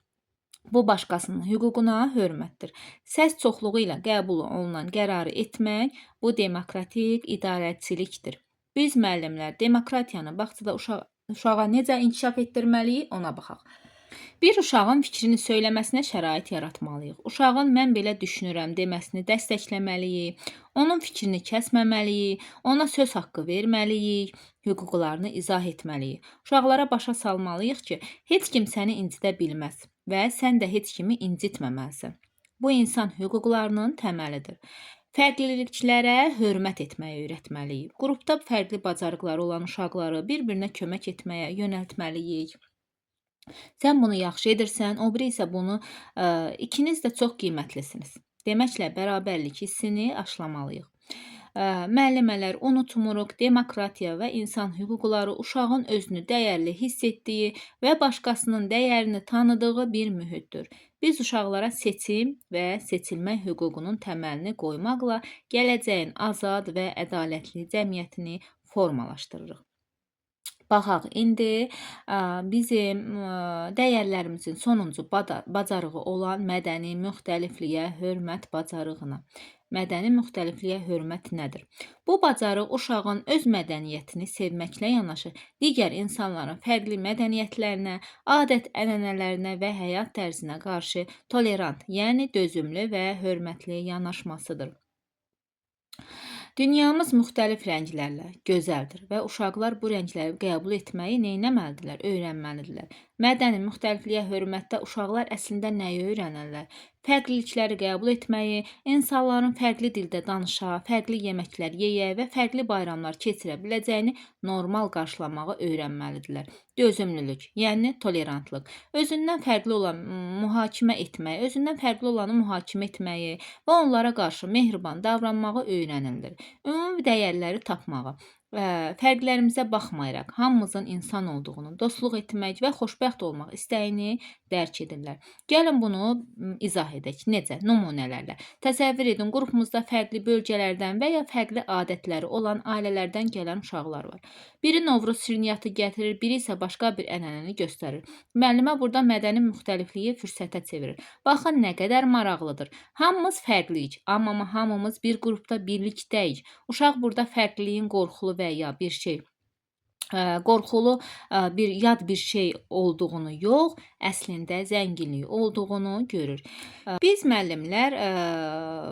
Bu, başqasının hüququna hörmətdir. Səs çoxluğu ilə qəbul olunan qərarı etmək, bu demokratik idarəçilikdir. Biz müəllimlər demokratiyanı bağçada uşağa necə inkişaf etdirməliyik, ona baxaq. Bir uşağın fikrini söyləməsinə şərait yaratmalıyıq. Uşağın mən belə düşünürəm deməsini dəstəkləməliyik. Onun fikrini kəsməməliyik. Ona söz haqqı verməliyik. Hüquqlarını izah etməliyik. Uşaqlara başa salmalıyıq ki, heç kim səni incidə bilməz və sən də heç kimi incitməməlisən. Bu insan hüquqlarının təməlidir. Fərqliliklərə hörmət etməyi öyrətməliyik. Qrupda fərqli bacarıqları olan uşaqları bir-birinə kömək etməyə yönəltməliyik. Sən bunu yaxşı edirsən, o biri isə bunu ikiniz də çox qiymətlisiniz. Deməklə bərabərlik hissini aşılamalıyıq. Müəllimələr unutmuruq, demokratiya və insan hüquqları uşağın özünü dəyərli hiss etdiyi və başqasının dəyərini tanıdığı bir mühitdir. Biz uşaqlara seçim və seçilmək hüququnun təməlini qoymaqla gələcəyin azad və ədalətli cəmiyyətini formalaşdırırıq. Baxaq, indi bizim dəyərlərimizin sonuncu bacarığı olan mədəni müxtəlifliyə hörmət bacarığına. Mədəni müxtəlifliyə hörmət nədir? Bu bacarıq uşağın öz mədəniyyətini sevməklə yanaşı, digər insanların fərqli mədəniyyətlərinə, adət-ənənələrinə və həyat tərzinə qarşı tolerant, yəni dözümlü və hörmətli yanaşmasıdır. Dünyamız müxtəlif rənglərlə gözəldir və uşaqlar bu rəngləri qəbul etməyi neynəməlidirlər? Öyrənməlidirlər. Mədəni müxtəlifliyə hörmətdə uşaqlar əslində nəyi öyrənirlər? Fərqlilikləri qəbul etməyi, insanların fərqli dildə danışa, fərqli yeməklər yeyə və fərqli bayramlar keçirə biləcəyini normal qarşılamağı öyrənməlidirlər. Dözümlülük, yəni tolerantlıq, özündən fərqli olan mühakimə etməyi, özündən fərqli olanı mühakimə etməyi və onlara qarşı mehriban davranmağı öyrənilir. Ümumi dəyərləri tapmağı, fərqlərimizə baxmayaraq hamımızın insan olduğunu, dostluq etmək və xoşbəxt olmaq istəyini dərk edirlər. Gəlin bunu izah edək. Necə? Nümunələrlə. Təsəvvür edin, qrupumuzda fərqli bölgələrdən və ya fərqli adətləri olan ailələrdən gələn uşaqlar var. Biri Novruz şirniyyatı gətirir, biri isə başqa bir ənənəni göstərir. Müəllimə burada mədəni müxtəlifliyi fürsətə çevirir. Baxın, nə qədər maraqlıdır. Hamımız fərqliyik, amma hamımız bir qrupda birlikdəyik. Uşaq burada fərqliliyin qorxulu və ya bir şey qorxulu yad bir şey olduğunu yox, əslində zənginlik olduğunu görür. Biz müəllimlər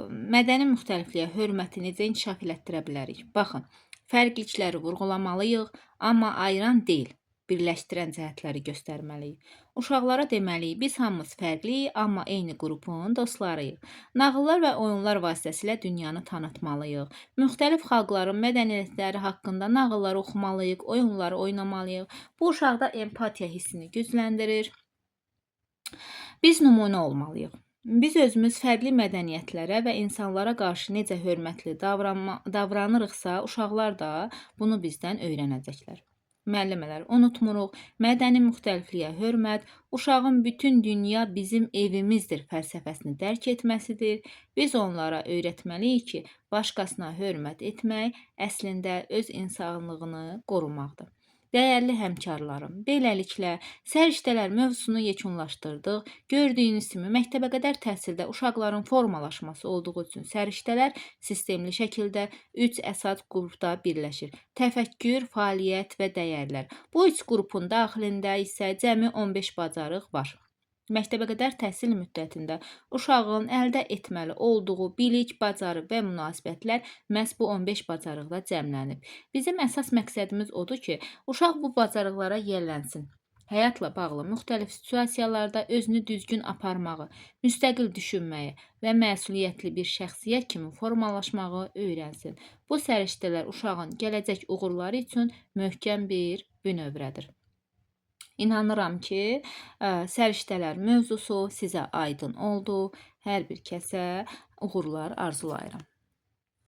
mədəni müxtəlifliyə hörməti necə inkişaf elətdirə bilərik? Baxın, fərqlilikləri vurğulamalıyıq, amma ayıran deyil, birləşdirən cəhətləri göstərməliyik. Uşaqlara deməliyik, biz hamımız fərqliyik, amma eyni qrupun dostlarıyıq. Nağıllar və oyunlar vasitəsilə dünyanı tanıtmalıyıq. Müxtəlif xalqların mədəniyyətləri haqqında nağıllar oxumalıyıq, oyunları oynamalıyıq. Bu uşaqda empatiya hissini gücləndirir. Biz nümunə olmalıyıq. Biz özümüz fərqli mədəniyyətlərə və insanlara qarşı necə hörmətli davranırıqsa, uşaqlar da bunu bizdən öyrənəcəklər. Müəllimələr, unutmuruq, mədəni müxtəlifliyə hörmət, uşağın bütün dünya bizim evimizdir fəlsəfəsini dərk etməsidir. Biz onlara öyrətməliyik ki, başqasına hörmət etmək əslində öz insanlığını qorumaqdır. Dəyərli həmkarlarım, beləliklə səriştələr mövzusunu yekunlaşdırdıq. Gördüyünüz kimi məktəbə qədər təhsildə uşaqların formalaşması olduğu üçün səriştələr sistemli şəkildə 3 əsas qrupda birləşir. Təfəkkür, fəaliyyət və dəyərlər. Bu 3 qrupun daxilində isə cəmi 15 bacarıq var. Məktəbə qədər təhsil müddətində uşağın əldə etməli olduğu bilik, bacarıq və münasibətlər məhz bu 15 bacarıqda cəmlənib. Bizim əsas məqsədimiz odur ki, uşaq bu bacarıqlara yiyələnsin. Həyatla bağlı müxtəlif situasiyalarda özünü düzgün aparmağı, müstəqil düşünməyi və məsuliyyətli bir şəxsiyyət kimi formalaşmağı öyrənsin. Bu səriştələr uşağın gələcək uğurları üçün möhkəm bir bünövrədir. İnanıram ki, səriştələr mövzusu sizə aydın oldu. Hər bir kəsə uğurlar arzulayıram.